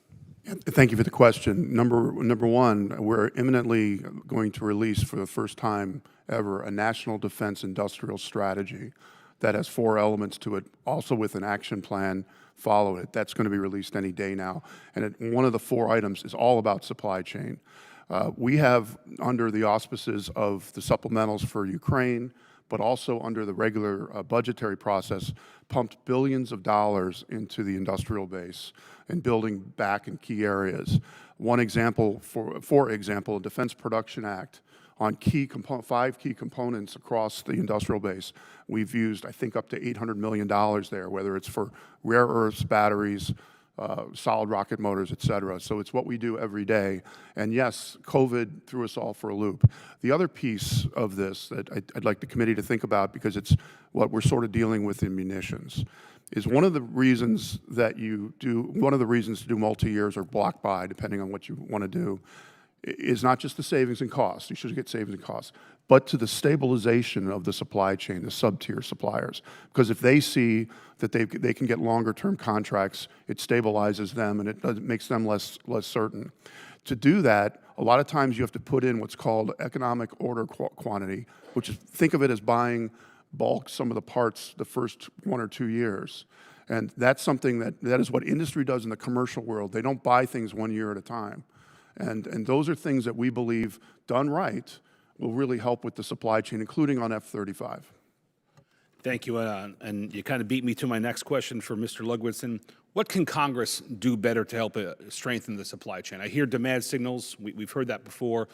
Thank you for the question. Number one, we're imminently going to release for the first time ever a national defense industrial strategy that has 4 elements to it, also with an action plan follow it. That's going to be released any day now. And one of the 4 items is all about supply chain. We have, under the auspices of the supplementals for Ukraine, but also under the regular budgetary process, pumped billions of dollars into the industrial base and building back in key areas. One example, for example, Defense Production Act on 5 key components across the industrial base. We've used, I think, up to $800 million there, whether it's for rare earths, batteries, solid rocket motors, et cetera. So it's what we do every day. And yes, COVID threw us all for a loop. The other piece of this that I'd like the committee to think about, because it's what we're sort of dealing with in munitions, is one of the reasons to do multi-years or block buy, depending on what you want to do, is not just the savings and costs. You should get savings and costs, but to the stabilization of the supply chain, the sub-tier suppliers. Because if they see that they can get longer-term contracts, it stabilizes them and it makes them less certain. To do that, a lot of times you have to put in what's called economic order quantity, which is, think of it as buying bulk some of the parts the first 1 or 2 years. And that's something that is what industry does in the commercial world. They don't buy things 1 year at a time. And those are things that we believe, done right, will really help with the supply chain, including on F-35. Thank you, and you kind of beat me to my next question for Mr. Ludwigson. What can Congress do better to help strengthen the supply chain? I hear demand signals. We've heard that before.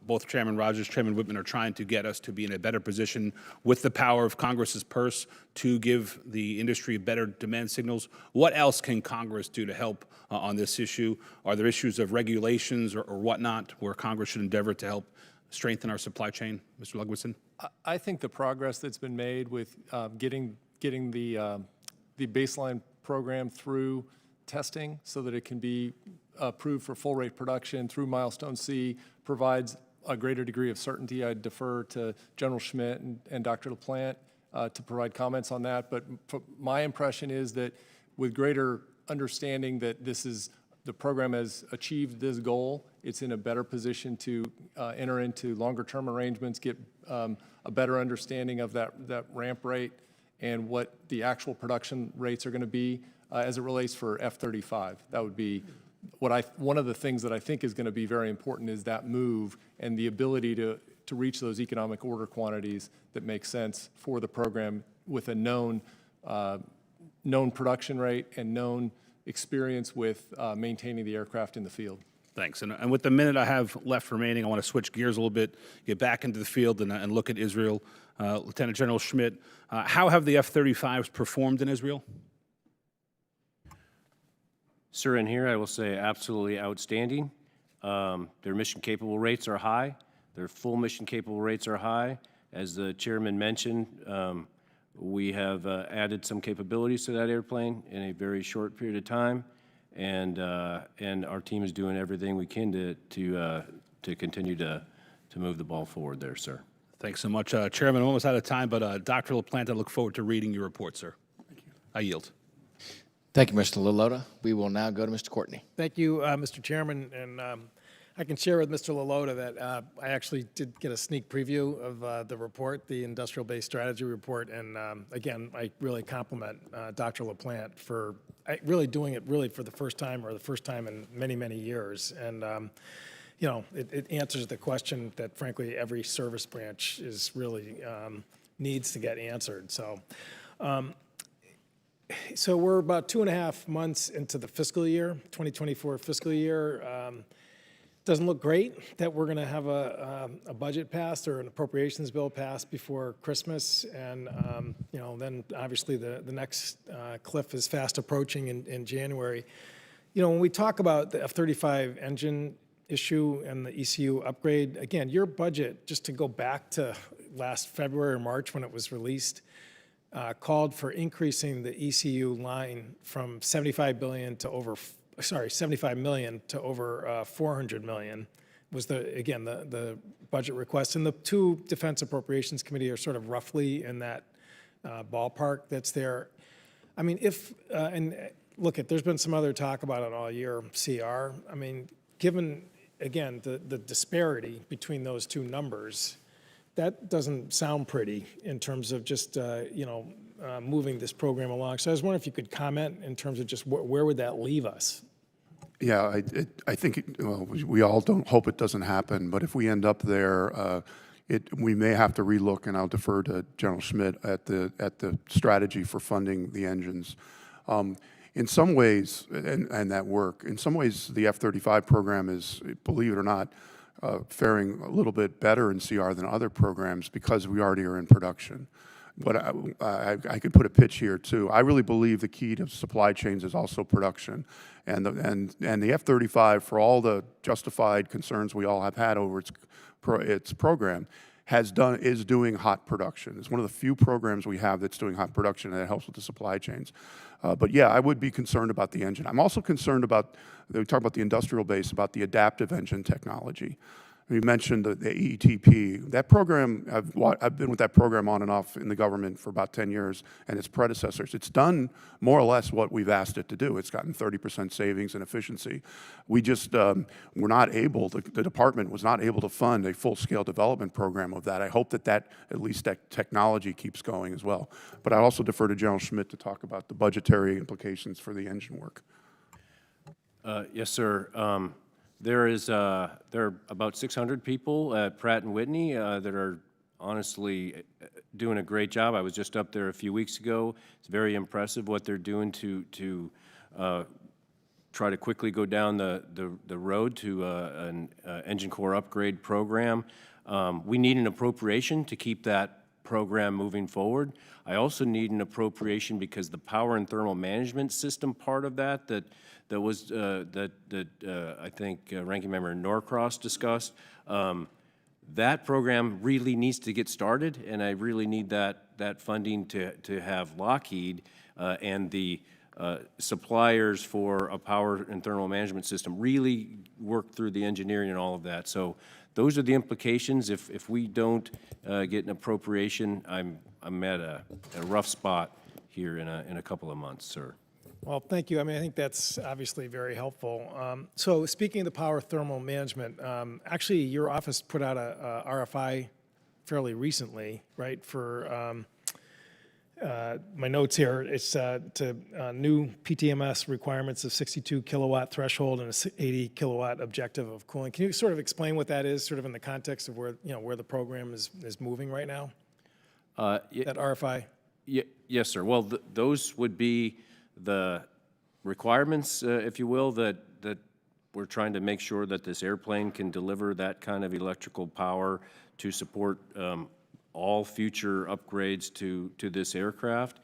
Both Chairman Rogers, Chairman Whitman are trying to get us to be in a better position with the power of Congress's purse to give the industry better demand signals. What else can Congress do to help on this issue? Are there issues of regulations or whatnot where Congress should endeavor to help strengthen our supply chain, Mr. Ludwigson? I think the progress that's been made with getting the baseline program through testing so that it can be approved for full rate production through Milestone C provides a greater degree of certainty. I defer to General Schmidt and Dr. LaPlante to provide comments on that. But my impression is that with greater understanding that the program has achieved this goal, it's in a better position to enter into longer term arrangements, get a better understanding of that ramp rate and what the actual production rates are going to be as it relates for F-35. That would be one of the things that I think is going to be very important is that move and the ability to reach those economic order quantities that make sense for the program with a known production rate and known experience with maintaining the aircraft in the field. Thanks. And with the minute I have left remaining, I want to switch gears a little bit, get back into the field and look at Israel. Lieutenant General Schmidt, how have the F-35s performed in Israel? Sir, in here I will say absolutely outstanding. Their mission capable rates are high. Their full mission capable rates are high. As the chairman mentioned, We have added some capabilities to that airplane in a very short period of time, and our team is doing everything we can to continue to move the ball forward there, sir. Thanks so much, Chairman. I'm almost out of time, but Dr. LaPlante, I look forward to reading your report, sir. Thank you. I yield. Thank you, Mr. Lalota. We will now go to Mr. Courtney. Thank you, Mr. Chairman, and I can share with Mr. Lalota that I actually did get a sneak preview of the report, the Industrial Base Strategy Report, and again, I really compliment Dr. LaPlante for really doing it really for the first time, or the first time in many, many years, and you know, it answers the question that frankly every service branch is really needs to get answered. So we're about 2.5 months into the fiscal year, 2024 fiscal year. Doesn't look great that we're going to have a budget passed or an appropriations bill passed before Christmas, and you know, then obviously the next cliff is fast approaching in January. You know, when we talk about the F-35 engine issue and the ECU upgrade, again, your budget, just to go back to last February or March when it was released, called for increasing the ECU line from 75 million to over 400 million was the budget request. And the two Defense Appropriations Committee are sort of roughly in that ballpark that's there. I mean, there's been some other talk about it all year, CR. I mean, given, again, the disparity between those two numbers, that doesn't sound pretty in terms of just, moving this program along. So I was wondering if you could comment in terms of just where would that leave us? Yeah, I think, we all don't hope it doesn't happen, but if we end up there, we may have to relook, and I'll defer to General Schmidt at the strategy for funding the engines. In some ways, and that work, in some ways, the F-35 program is, believe it or not, faring a little bit better in CR than other programs because we already are in production. But I could put a pitch here too. I really believe the key to supply chains is also production, and the F-35, for all the justified concerns we all have had over its program, is doing hot production. It's one of the few programs we have that's doing hot production, and it helps with the supply chains. But yeah, I would be concerned about the engine. I'm also concerned about, we talk about the industrial base, about the adaptive engine technology. You mentioned the ETP. That program, I've been with that program on and off in the government for about 10 years, and its predecessors. It's done more or less what we've asked it to do. It's gotten 30% savings and efficiency. We just were not able, the department was not able to fund a full-scale development program of that. I hope that at least that technology keeps going as well. But I also defer to General Schmidt to talk about the budgetary implications for the engine work. Yes, sir. There are about 600 people at Pratt & Whitney that are honestly doing a great job. I was just up there a few weeks ago. It's very impressive what they're doing to try to quickly go down the road to an engine core upgrade program. We need an appropriation to keep that program moving forward. I also need an appropriation because the power and thermal management system part of that I think Ranking Member Norcross discussed. That program really needs to get started, and I really need that funding to have Lockheed and the suppliers for a power and thermal management system really work through the engineering and all of that. So those are the implications. If we don't get an appropriation, I'm at a rough spot here in a couple of months, sir. Well, thank you. I mean, I think that's obviously very helpful. So speaking of the power thermal management, actually your office put out a RFI fairly recently, right, for my notes here. It's to new PTMS requirements of 62 kilowatt threshold and a 80 kilowatt objective of cooling. Can you sort of explain what that is, sort of in the context of where the program is moving right now? That RFI? Yes, sir. Well, those would be the requirements, if you will, that we're trying to make sure that this airplane can deliver that kind of electrical power to support all future upgrades to this aircraft.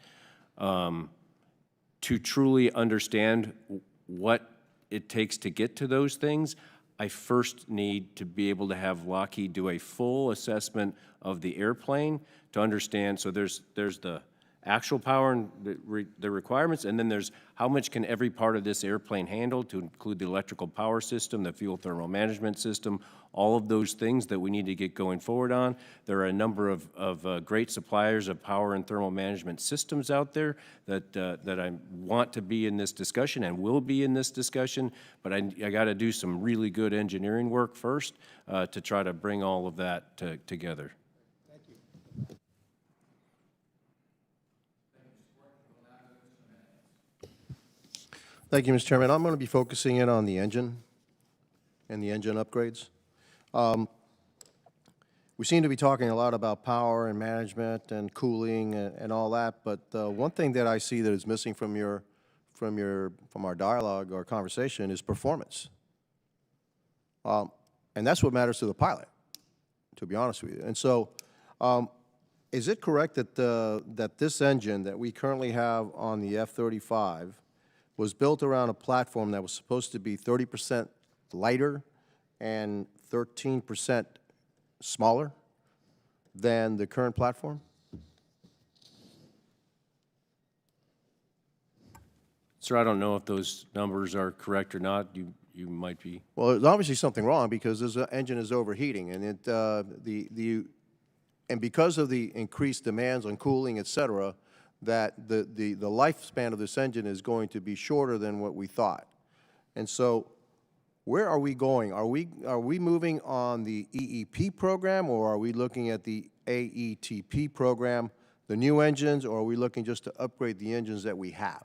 To truly understand what it takes to get to those things, I first need to be able to have Lockheed do a full assessment of the airplane to understand. So there's the actual power and the requirements, and then there's how much can every part of this airplane handle, to include the electrical power system, the fuel thermal management system, all of those things that we need to get going forward on. There are a number of great suppliers of power and thermal management systems out there that I want to be in this discussion and will be in this discussion, but I got to do some really good engineering work first to try to bring all of that together. Thank you, Mr. Chairman. I'm going to be focusing in on the engine and the engine upgrades. We seem to be talking a lot about power and management and cooling and all that, but one thing that I see that is missing from our dialogue or conversation is performance. And that's what matters to the pilot, to be honest with you. And so, is it correct that that this engine that we currently have on the F-35 was built around a platform that was supposed to be 30% lighter and 13% smaller than the current platform? Sir, I don't know if those numbers are correct or not. You might be. Well, there's obviously something wrong because this engine is overheating, and and because of the increased demands on cooling, et cetera, that the lifespan of this engine is going to be shorter than what we thought. And so, where are we going? Are we moving on the EEP program, or are we looking at the AETP program, the new engines, or are we looking just to upgrade the engines that we have?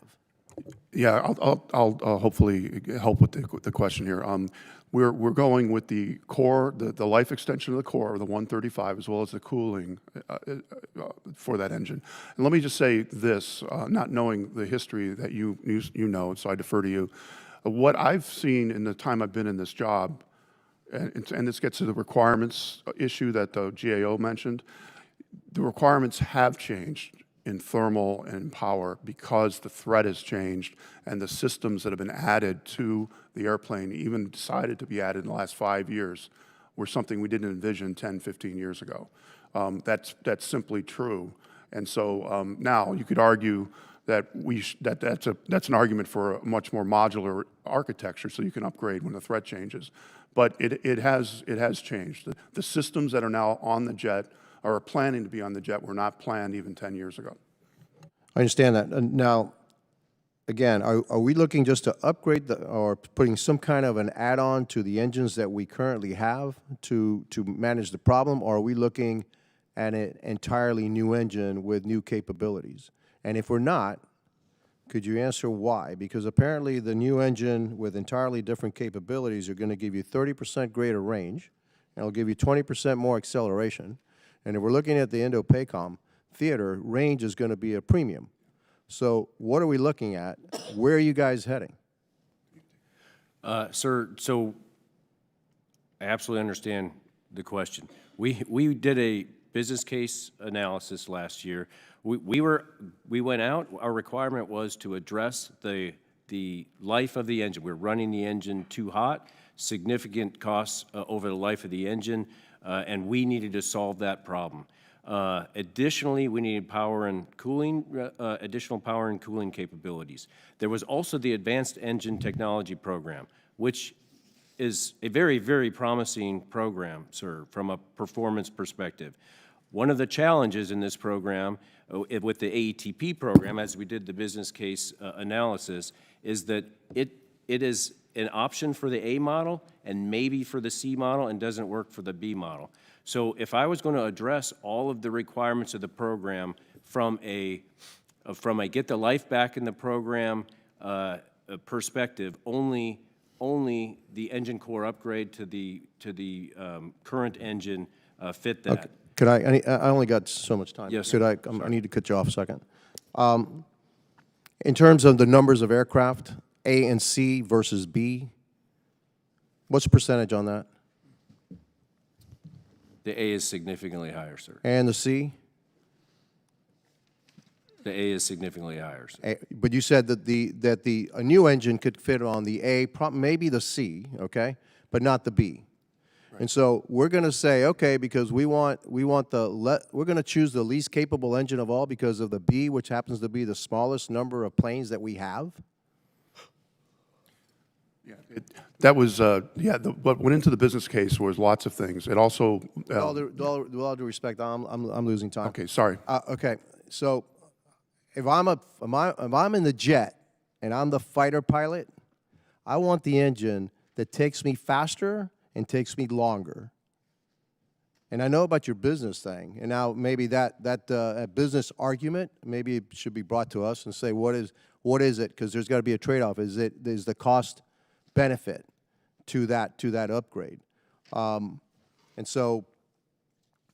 Yeah, I'll hopefully help with the question here. We're going with the core, the life extension of the core, the 135, as well as the cooling for that engine. And let me just say this, not knowing the history that you know, so I defer to you. What I've seen in the time I've been in this job, and this gets to the requirements issue that the GAO mentioned, the requirements have changed in thermal and power because the threat has changed and the systems that have been added to the airplane, even decided to be added in the last 5 years, were something we didn't envision 10, 15 years ago. That's simply true. And so now you could argue that that's an argument for a much more modular architecture, so you can upgrade when the threat changes. But it has changed. The systems that are now on the jet are planning to be on the jet were not planned even 10 years ago. I understand that. And now, again, are we looking just to upgrade or putting some kind of an add-on to the engines that we currently have to manage the problem, or are we looking at an entirely new engine with new capabilities? And if we're not, could you answer why? Because apparently the new engine with entirely different capabilities are going to give you 30% greater range, and it'll give you 20% more acceleration. And if we're looking at the Indo-PACOM theater, range is going to be a premium. So what are we looking at? Where are you guys heading? Sir, so I absolutely understand the question. We did a business case analysis last year. We went out. Our requirement was to address the life of the engine. We're running the engine too hot, significant costs over the life of the engine, and we needed to solve that problem. Additionally, we needed power and cooling, additional power and cooling capabilities. There was also the Advanced Engine Technology Program, which is a very, very promising program, sir, from a performance perspective. One of the challenges in this program, with the AETP program, as we did the business case analysis, is that it is an option for the A model and maybe for the C model and doesn't work for the B model. So if I was going to address all of the requirements of the program from a get the life back in the program perspective, only the engine core upgrade to the current engine fit that. Okay. Could I only got so much time. Yes, Could sir. I need to cut you off a second. In terms of the numbers of aircraft, A and C versus B, what's the percentage on that? The A is significantly higher, sir. And the C? The A is significantly higher, sir. But you said that a new engine could fit on the A, maybe the C, okay, but not the B. And so we're going to say, okay, because we're going to choose the least capable engine of all because of the B, which happens to be the smallest number of planes that we have. Yeah, that was, what went into the business case was lots of things. It also, With all due respect, I'm losing time. okay, sorry. Okay, so if I'm in the jet and I'm the fighter pilot, I want the engine that takes me faster and takes me longer. And I know about your business thing, and now maybe that business argument maybe it should be brought to us and say what is it? Because there's got to be a trade-off. Is the cost benefit to that upgrade? And so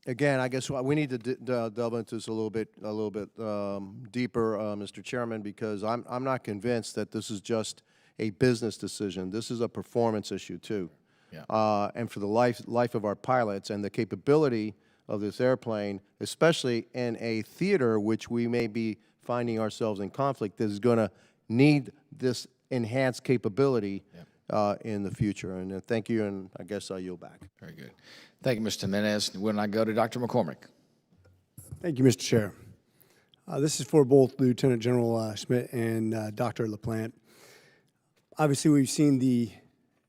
again, I guess we need to delve into this a little bit deeper, Mr. Chairman, because I'm not convinced that this is just a business decision. This is a performance issue too. Yeah. And for the life of our pilots and the capability of this airplane, especially in a theater which we may be finding ourselves in conflict, is going to need this enhanced capability in the future. And thank you, and I guess I'll yield back. Very good. Thank you, Mr. Jimenez. When I go to Dr. McCormick. Thank you, Mr. Chair. This is for both Lieutenant General Schmidt and Dr. LaPlante. Obviously, we've seen the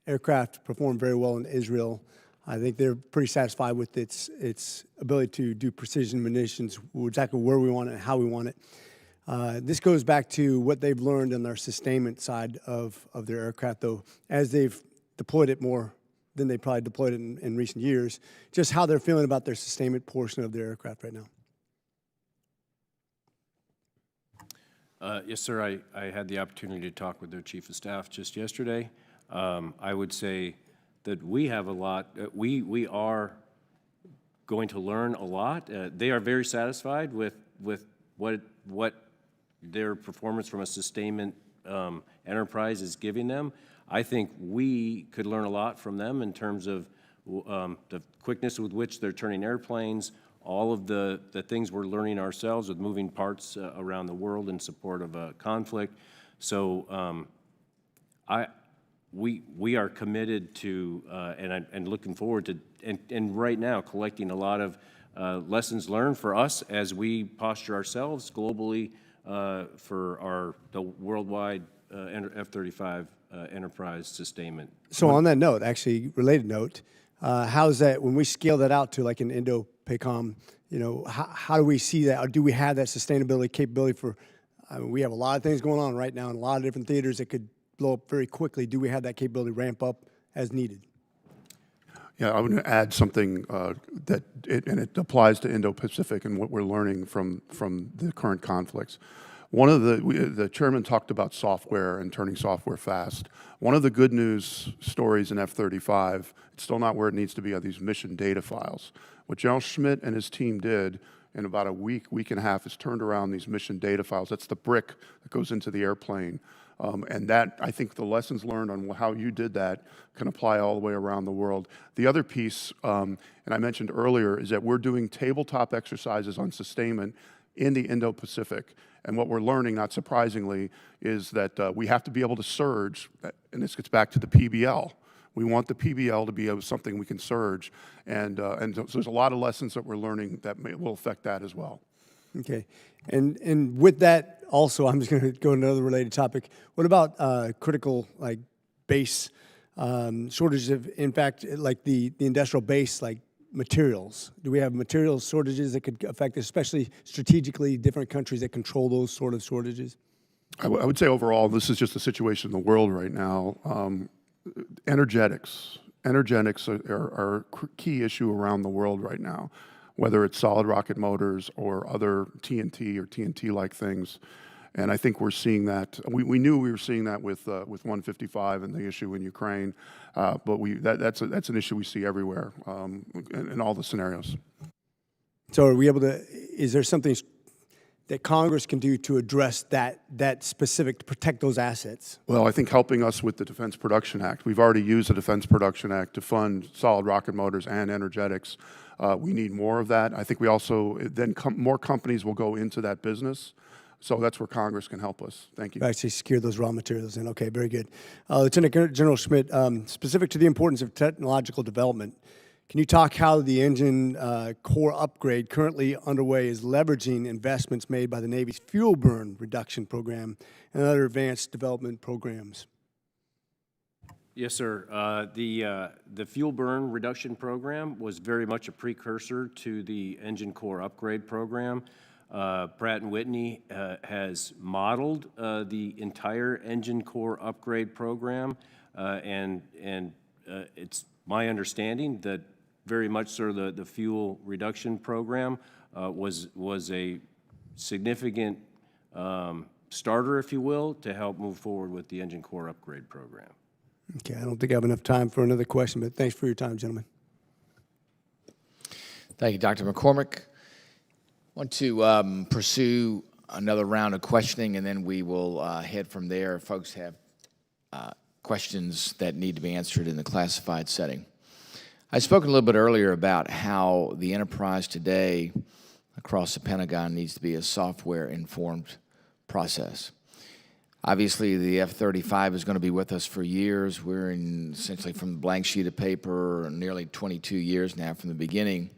aircraft perform very well in Israel. I think they're pretty satisfied with its ability to do precision munitions, exactly where we want it and how we want it. This goes back to what they've learned in their sustainment side of their aircraft, though, as they've deployed it more than they probably deployed it in recent years, just how they're feeling about their sustainment portion of their aircraft right now. Yes, sir. I had the opportunity to talk with their chief of staff just yesterday. I would say that we have a lot. We are going to learn a lot. They are very satisfied with what their performance from a sustainment enterprise is giving them. I think we could learn a lot from them in terms of the quickness with which they're turning airplanes, all of the things we're learning ourselves with moving parts around the world in support of a conflict. So we are committed to and looking forward to and right now collecting a lot of lessons learned for us as we posture ourselves globally for the worldwide F-35 enterprise sustainment. So on that note, actually related note, how's that when we scale that out to like an Indo-PACOM? How do we see that? Or do we have that sustainability capability for? We have a lot of things going on right now in a lot of different theaters that could blow up very quickly. Do we have that capability to ramp up as needed? Yeah, I want to add something and it applies to Indo-Pacific and what we're learning from the current conflicts. One of the chairman talked about software and turning software fast. One of the good news stories in F-35, it's still not where it needs to be, are these mission data files. What General Schmidt and his team did in about a week and a half is turned around these mission data files. That's the brick that goes into the airplane. And that, I think the lessons learned on how you did that can apply all the way around the world. The other piece, and I mentioned earlier, is that we're doing tabletop exercises on sustainment in the Indo-Pacific. And what we're learning, not surprisingly, is that we have to be able to surge, and this gets back to the PBL. We want the PBL to be something we can surge. And so there's a lot of lessons that we're learning that will affect that as well. Okay, and with that also, I'm just going to go to another related topic. What about critical base shortages of, in fact, like the industrial base materials? Do we have materials shortages that could affect, especially strategically, different countries that control those sort of shortages? I would say overall, this is just the situation in the world right now. Energetics are a key issue around the world right now, whether it's solid rocket motors or other TNT or TNT-like things. And I think we're seeing that. We knew we were seeing that with 155 and the issue in Ukraine, but that's an issue we see everywhere in all the scenarios. So are we able to, is there something that Congress can do to address that specific, to protect those assets? Well, I think helping us with the Defense Production Act. We've already used the Defense Production Act to fund solid rocket motors and energetics. We need more of that. I think we also, then more companies will go into that business. So that's where Congress can help us. Thank you. Actually secure those raw materials in. Okay, very good. Lieutenant General Schmidt, specific to the importance of technological development, can you talk how the engine core upgrade currently underway is leveraging investments made by the Navy's fuel burn reduction program and other advanced development programs? Yes, sir. The fuel burn reduction program was very much a precursor to the engine core upgrade program. Pratt & Whitney has modeled the entire engine core upgrade program, and it's my understanding that very much so the fuel reduction program was a significant starter, if you will, to help move forward with the engine core upgrade program. Okay, I don't think I have enough time for another question, but thanks for your time, gentlemen. Thank you, Dr. McCormick. I want to pursue another round of questioning, and then we will head from there if folks have questions that need to be answered in the classified setting. I spoke a little bit earlier about how the enterprise today across the Pentagon needs to be a software-informed process. Obviously, the F-35 is going to be with us for years. We're in essentially from the blank sheet of paper, nearly 22 years now from the beginning.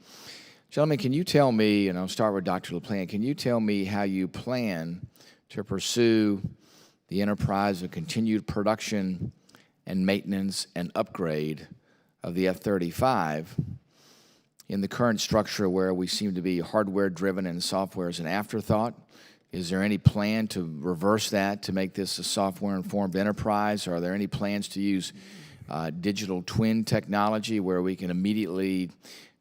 Gentlemen, can you tell me, and I'll start with Dr. LaPlante, can you tell me how you plan to pursue the enterprise of continued production and maintenance and upgrade of the F-35 in the current structure where we seem to be hardware-driven and software is an afterthought? Is there any plan to reverse that, to make this a software-informed enterprise? Are there any plans to use digital twin technology where we can immediately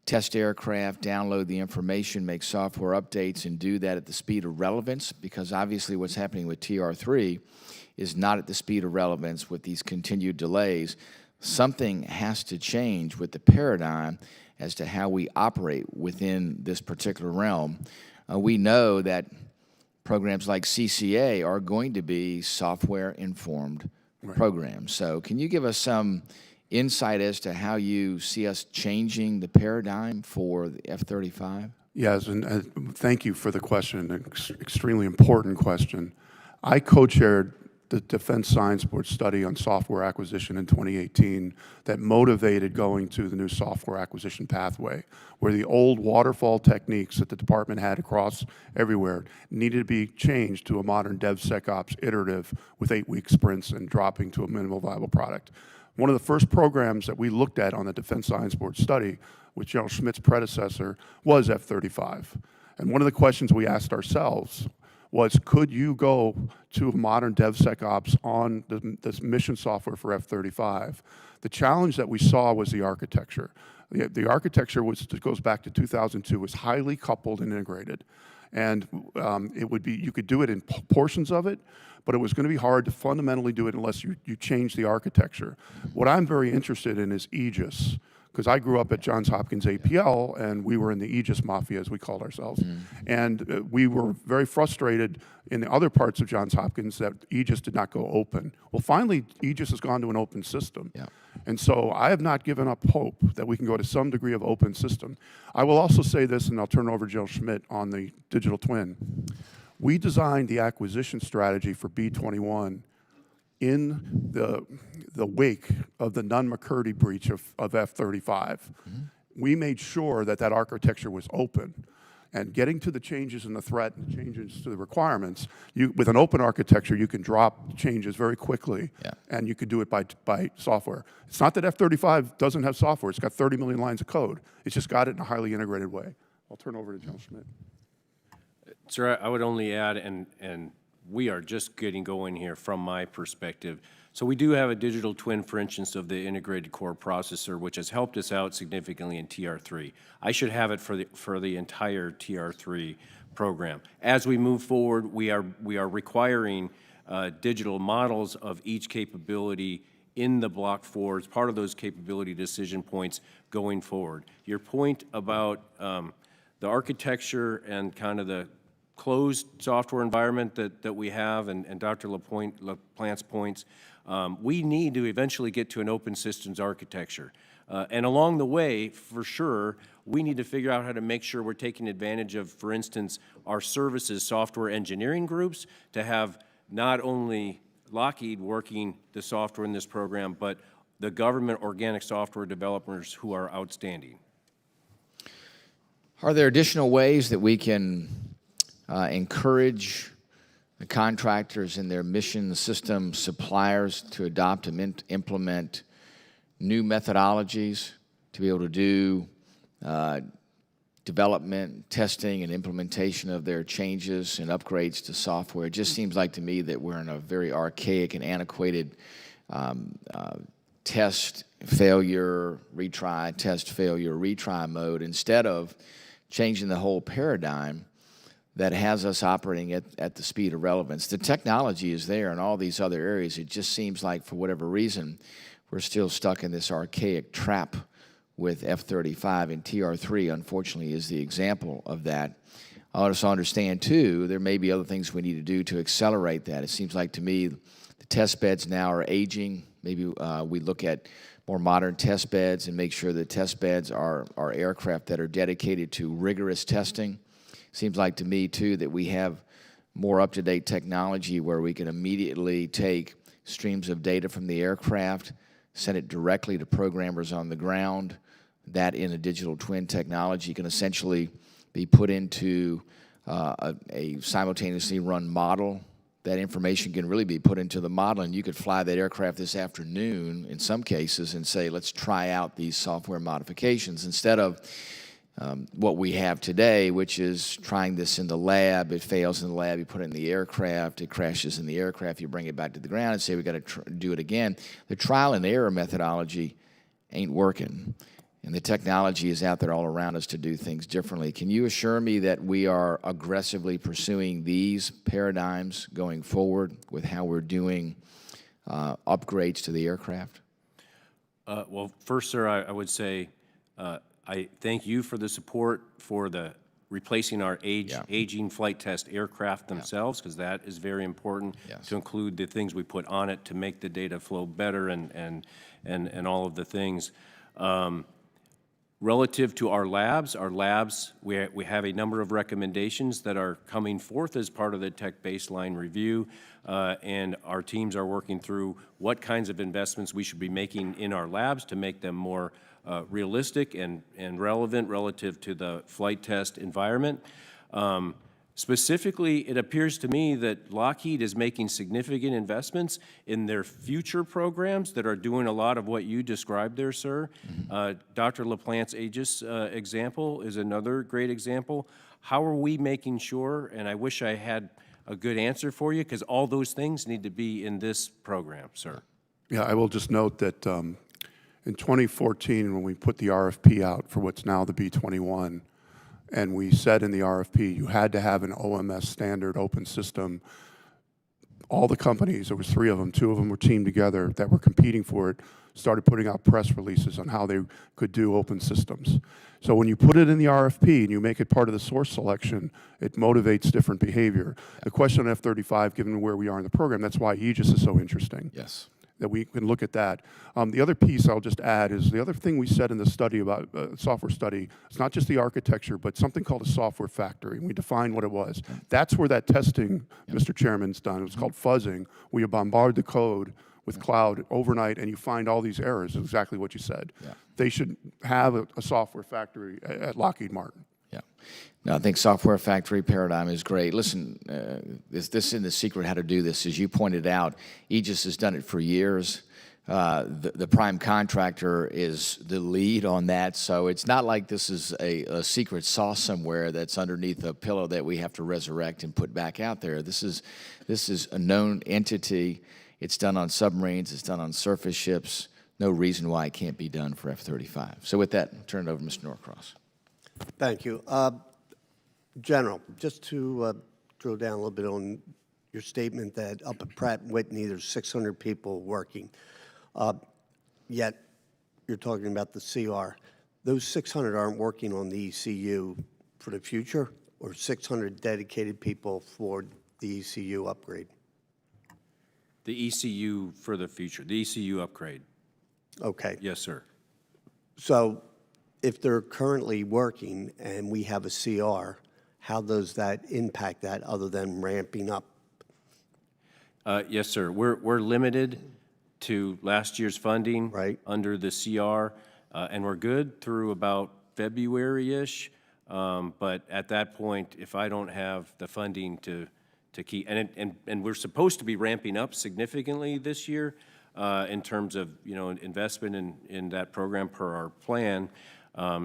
test aircraft, download the information, make software updates, and do that at the speed of relevance? Because obviously what's happening with TR-3 is not at the speed of relevance with these continued delays. Something has to change with the paradigm as to how we operate within this particular realm. We know that programs like CCA are going to be software-informed programs. So can you give us some insight as to how you see us changing the paradigm for the F-35? Yes, and thank you for the question, an extremely important question. I co-chaired the Defense Science Board study on software acquisition in 2018 that motivated going to the new software acquisition pathway, where the old waterfall techniques that the department had across everywhere needed to be changed to a modern DevSecOps iterative with 8-week sprints and dropping to a minimal viable product. One of the first programs that we looked at on the Defense Science Board study, with General Schmidt's predecessor, was F-35. And one of the questions we asked ourselves was, could you go to modern DevSecOps on this mission software for F-35? The challenge that we saw was the architecture. The architecture goes back to 2002, was highly coupled and integrated. And it would be, you could do it in portions of it, but it was going to be hard to fundamentally do it unless you change the architecture. What I'm very interested in is Aegis, because I grew up at Johns Hopkins APL, and we were in the Aegis Mafia, as we called ourselves. And we were very frustrated in the other parts of Johns Hopkins that Aegis did not go open. Well, finally, Aegis has gone to an open system. And so I have not given up hope that we can go to some degree of open system. I will also say this, and I'll turn it over to General Schmidt on the digital twin. We designed the acquisition strategy for B-21 in the wake of the Nunn-McCurdy breach of F-35. We made sure that that architecture was open. And getting to the changes in the threat and changes to the requirements, with an open architecture, you can drop changes very quickly, and you could do it by software. It's not that F-35 doesn't have software. It's got 30 million lines of code. It's just got it in a highly integrated way. I'll turn over to General Schmidt. Sir, I would only add, and we are just getting going here from my perspective. So we do have a digital twin, for instance, of the integrated core processor, which has helped us out significantly in TR-3. I should have it for the entire TR-3 program. As we move forward, we are requiring digital models of each capability in the Block 4 as part of those capability decision points going forward. Your point about the architecture and kind of the closed software environment that we have, and Dr. LaPlante's points, we need to eventually get to an open systems architecture. And along the way, for sure, we need to figure out how to make sure we're taking advantage of, for instance, our services software engineering groups to have not only Lockheed working the software in this program, but the government organic software developers who are outstanding. Are there additional ways that we can encourage the contractors and their mission system suppliers to adopt and implement new methodologies to be able to do development, testing, and implementation of their changes and upgrades to software? It just seems like to me that we're in a very archaic and antiquated test, failure, retry, test, failure, retry mode, instead of changing the whole paradigm that has us operating at the speed of relevance. The technology is there in all these other areas. It just seems like, for whatever reason, we're still stuck in this archaic trap with F-35, and TR-3, unfortunately, is the example of that. I also understand, too, there may be other things we need to do to accelerate that. It seems like to me the test beds now are aging. Maybe we look at more modern test beds and make sure that test beds are aircraft that are dedicated to rigorous testing. Seems like to me, too, that we have more up-to-date technology where we can immediately take streams of data from the aircraft, send it directly to programmers on the ground. That, in a digital twin technology, can essentially be put into a simultaneously run model. That information can really be put into the model, and you could fly that aircraft this afternoon in some cases and say, let's try out these software modifications, instead of what we have today, which is trying this in the lab. It fails in the lab, you put it in the aircraft, it crashes in the aircraft, you bring it back to the ground and say, we got to do it again. The trial and error methodology ain't working, and the technology is out there all around us to do things differently. Can you assure me that we are aggressively pursuing these paradigms going forward with how we're doing upgrades to the aircraft? Well, first, sir, I would say I thank you for the support for the replacing our aging flight test aircraft themselves, because that is very important to include the things we put on it to make the data flow better and all of the things. Relative to our labs, we have a number of recommendations that are coming forth as part of the tech baseline review, and our teams are working through what kinds of investments we should be making in our labs to make them more realistic and relevant relative to the flight test environment. Specifically, it appears to me that Lockheed is making significant investments in their future programs that are doing a lot of what you described there, sir. Dr. LaPlante's Aegis example is another great example. How are we making sure, and I wish I had a good answer for you, because all those things need to be in this program, sir. Yeah, I will just note that in 2014, when we put the RFP out for what's now the B-21, and we said in the RFP, you had to have an OMS standard open system. All the companies, there was 3 of them, 2 of them were teamed together that were competing for it, started putting out press releases on how they could do open systems. So when you put it in the RFP and you make it part of the source selection, it motivates different behavior. The question on F-35, given where we are in the program, that's why Aegis is so interesting. Yes. That we can look at that. The other piece I'll just add is the other thing we said in the study about software study, it's not just the architecture, but something called a software factory, and we defined what it was. That's where that testing, Mr. Chairman's done. It was called fuzzing, where you bombard the code with cloud overnight and you find all these errors, exactly what you said. They should have a software factory at Lockheed Martin. Yeah. No, I think software factory paradigm is great. Listen, this isn't the secret how to do this. As you pointed out, Aegis has done it for years. The prime contractor is the lead on that, so it's not like this is a secret sauce somewhere that's underneath a pillow that we have to resurrect and put back out there. This is a known entity. It's done on submarines. It's done on surface ships. No reason why it can't be done for F-35. So with that, I'll turn it over to Mr. Norcross. Thank you. General, just to drill down a little bit on your statement that up at Pratt & Whitney there's 600 people working, yet you're talking about the CR. Those 600 aren't working on the ECU for the future, or 600 dedicated people for the ECU upgrade? The ECU for the future, the ECU upgrade. Okay. Yes, sir. So if they're currently working and we have a CR, how does that impact that other than ramping up? Yes, sir. We're limited to last year's funding. Right. Under the CR, and we're good through about February-ish. But at that point, if I don't have the funding to keep, and we're supposed to be ramping up significantly this year in terms of, investment in that program per our plan.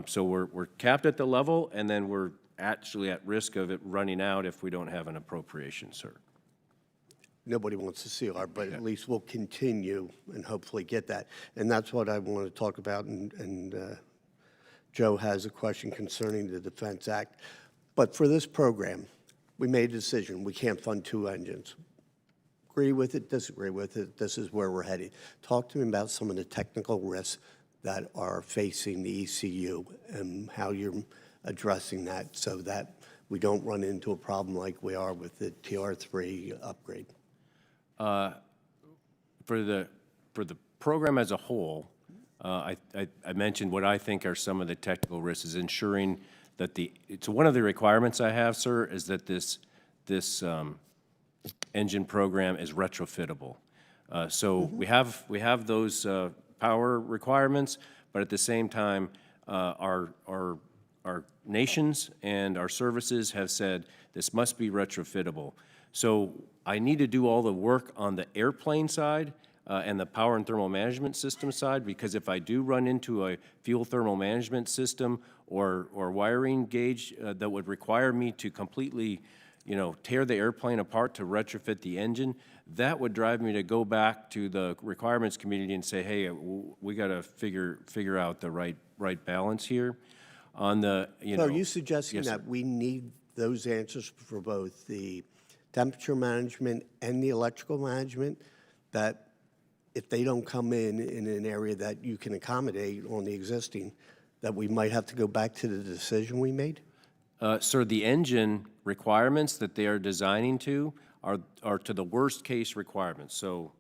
So we're capped at the level, and then we're actually at risk of it running out if we don't have an appropriation, sir. Nobody wants to CR, but at least we'll continue and hopefully get that. And that's what I want to talk about, and Joe has a question concerning the Defense Act. But for this program, we made a decision. We can't fund 2 engines. Agree with it, disagree with it, this is where we're headed. Talk to me about some of the technical risks that are facing the ECU and how you're addressing that so that we don't run into a problem like we are with the TR3 upgrade. For the program as a whole, I mentioned what I think are some of the technical risks is ensuring that it's one of the requirements I have, sir, is that this engine program is retrofittable. So we have those power requirements, but at the same time, our nations and our services have said this must be retrofittable. So I need to do all the work on the airplane side and the power and thermal management system side, because if I do run into a fuel thermal management system or wiring gauge that would require me to completely, tear the airplane apart to retrofit the engine, that would drive me to go back to the requirements community and say, hey, we got to figure out the right balance here. On the, So are you suggesting Yes, that sir. we need those answers for both the temperature management and the electrical management, that if they don't come in an area that you can accommodate on the existing, that we might have to go back to the decision we made? Sir, the engine requirements that they are designing to are to the worst case requirements. So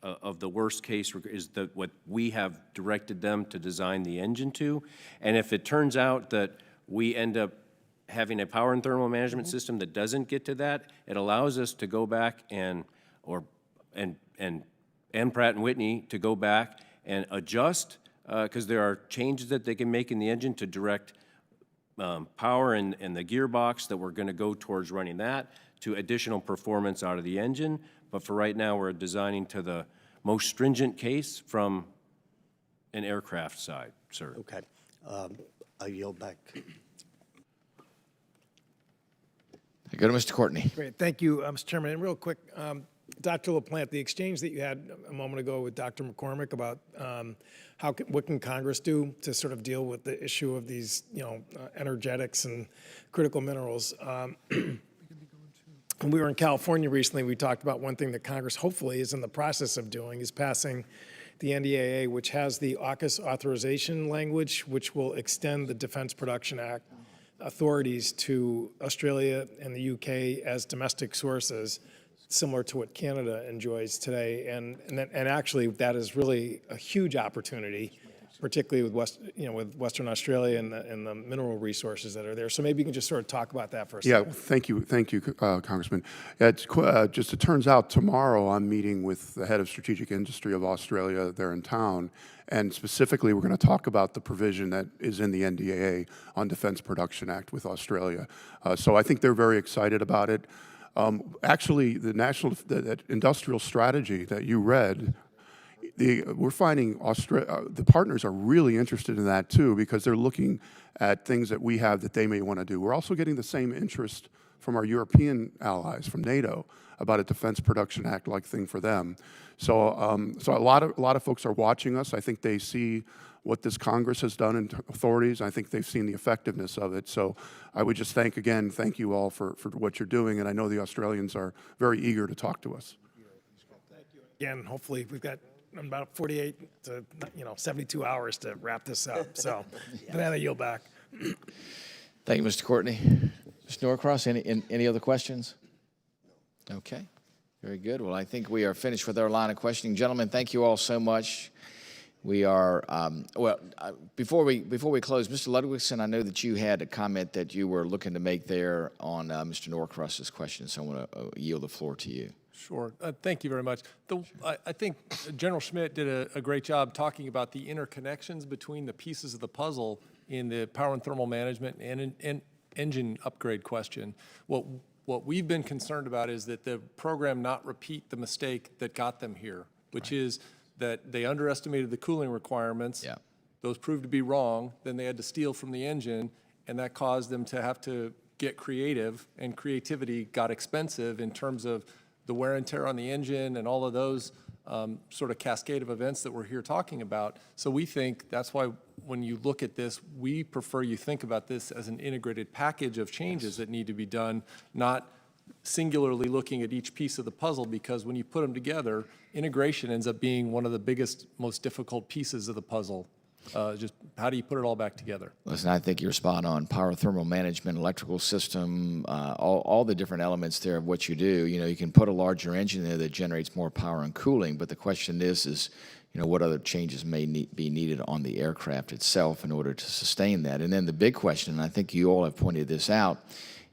of the worst case is what we have directed them to design the engine to. And if it turns out that we end up having a power and thermal management system that doesn't get to that, it allows us to go back and Pratt & Whitney to go back and adjust, because there are changes that they can make in the engine to direct power and the gearbox that we're going to go towards running that to additional performance out of the engine. But for right now, we're designing to the most stringent case from an aircraft side, sir. Okay. I yield back. Go to Mr. Courtney. Great, thank you, Mr. Chairman. And real quick, Dr. LaPlante, the exchange that you had a moment ago with Dr. McCormick about what can Congress do to sort of deal with the issue of these, energetics and critical minerals. When we were in California recently, we talked about one thing that Congress hopefully is in the process of doing is passing the NDAA, which has the AUKUS authorization language, which will extend the Defense Production Act authorities to Australia and the UK as domestic sources, similar to what Canada enjoys today. And actually, that is really a huge opportunity, particularly with Western Australia and the mineral resources that are there. So maybe you can just sort of talk about that for a second. Yeah, thank you, Congressman. Yeah, it turns out tomorrow I'm meeting with the head of strategic industry of Australia there in town, and specifically we're going to talk about the provision that is in the NDAA on Defense Production Act with Australia. So I think they're very excited about it. Actually, the industrial strategy that you read, we're finding the partners are really interested in that too, because they're looking at things that we have that they may want to do. We're also getting the same interest from our European allies, from NATO, about a Defense Production Act-like thing for them. So, a lot of folks are watching us. I think they see what this Congress has done in authorities. I think they've seen the effectiveness of it. So I would just thank you all for what you're doing, and I know the Australians are very eager to talk to us. Again, hopefully we've got about 48 to 72 hours to wrap this up. So, then I yield back. Thank you, Mr. Courtney. Mr. Norcross, any other questions? Okay, very good. Well, I think we are finished with our line of questioning. Gentlemen, thank you all so much. We are, before we close, Mr. Ludwigson, I know that you had a comment that you were looking to make there on Mr. Norcross's question, so I want to yield the floor to you. Sure. Thank you very much. I think General Schmidt did a great job talking about the interconnections between the pieces of the puzzle in the power and thermal management and engine upgrade question. What we've been concerned about is that the program not repeat the mistake that got them here, which is that they underestimated the cooling requirements. Yeah. Those proved to be wrong. Then they had to steal from the engine, and that caused them to have to get creative, and creativity got expensive in terms of the wear and tear on the engine and all of those sort of cascade of events that we're here talking about. So we think that's why when you look at this, we prefer you think about this as an integrated package of changes that need to be done, not singularly looking at each piece of the puzzle, because when you put them together, integration ends up being one of the biggest, most difficult pieces of the puzzle. Just how do you put it all back together? Listen, I think you're spot on. Power, thermal management, electrical system, all the different elements there of what you do. You know, you can put a larger engine there that generates more power and cooling, but the question is you know, what other changes may be needed on the aircraft itself in order to sustain that? And then the big question, and I think you all have pointed this out,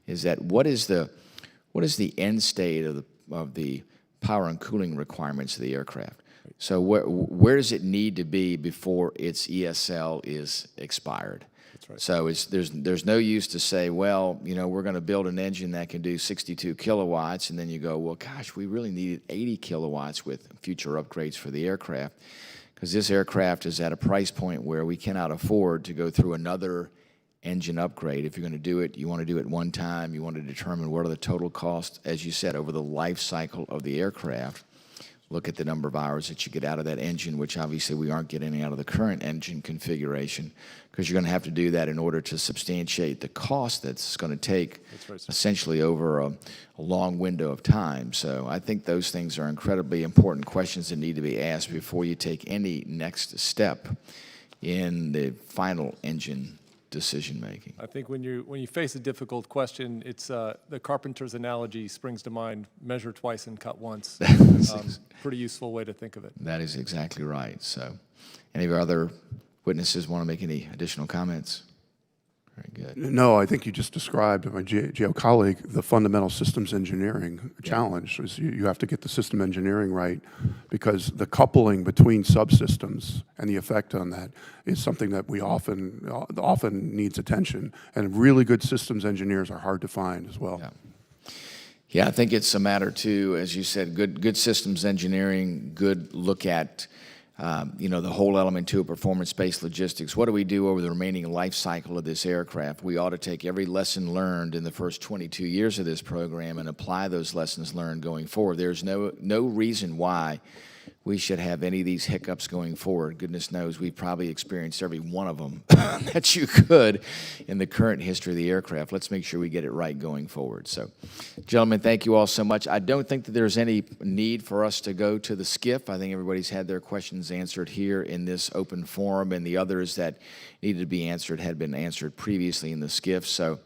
is that what is the end state of the power and cooling requirements of the aircraft? So where does it need to be before its ESL is expired? That's right. So there's no use to say, well, you know, we're going to build an engine that can do 62 kilowatts, and then you go, well, gosh, we really needed 80 kilowatts with future upgrades for the aircraft, because this aircraft is at a price point where we cannot afford to go through another engine upgrade. If you're going to do it, you want to do it one time. You want to determine what are the total costs, as you said, over the life cycle of the aircraft. Look at the number of hours that you get out of that engine, which obviously we aren't getting out of the current engine configuration, because you're going to have to do that in order to substantiate the cost that's going to take essentially over a long window of time. So I think those things are incredibly important questions that need to be asked before you take any next step in the final engine decision-making. I think when you face a difficult question, it's the carpenter's analogy springs to mind: measure twice and cut once. Pretty useful way to think of it. That is exactly right. So any of our other witnesses want to make any additional comments? Very good. No, I think you just described, my GO colleague, the fundamental systems engineering challenge. Is you have to get the system engineering right, because the coupling between subsystems and the effect on that is something that we often needs attention, and really good systems engineers are hard to find as well. Yeah. Yeah, I think it's a matter too, as you said, good systems engineering, good look at you know, the whole element to performance-based logistics. What do we do over the remaining life cycle of this aircraft? We ought to take every lesson learned in the first 22 years of this program and apply those lessons learned going forward. There's no reason why we should have any of these hiccups going forward. Goodness knows we've probably experienced every one of them that you could in the current history of the aircraft. Let's make sure we get it right going forward. So, gentlemen, thank you all so much. I don't think that there's any need for us to go to the SCIF. I think everybody's had their questions answered here in this open forum, and the others that needed to be answered had been answered previously in the SCIF. So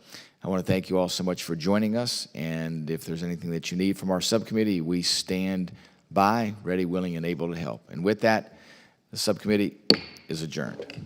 I want to thank you all so much for joining us, and if there's anything that you need from our subcommittee, we stand by, ready, willing, and able to help. And with that, the subcommittee is adjourned.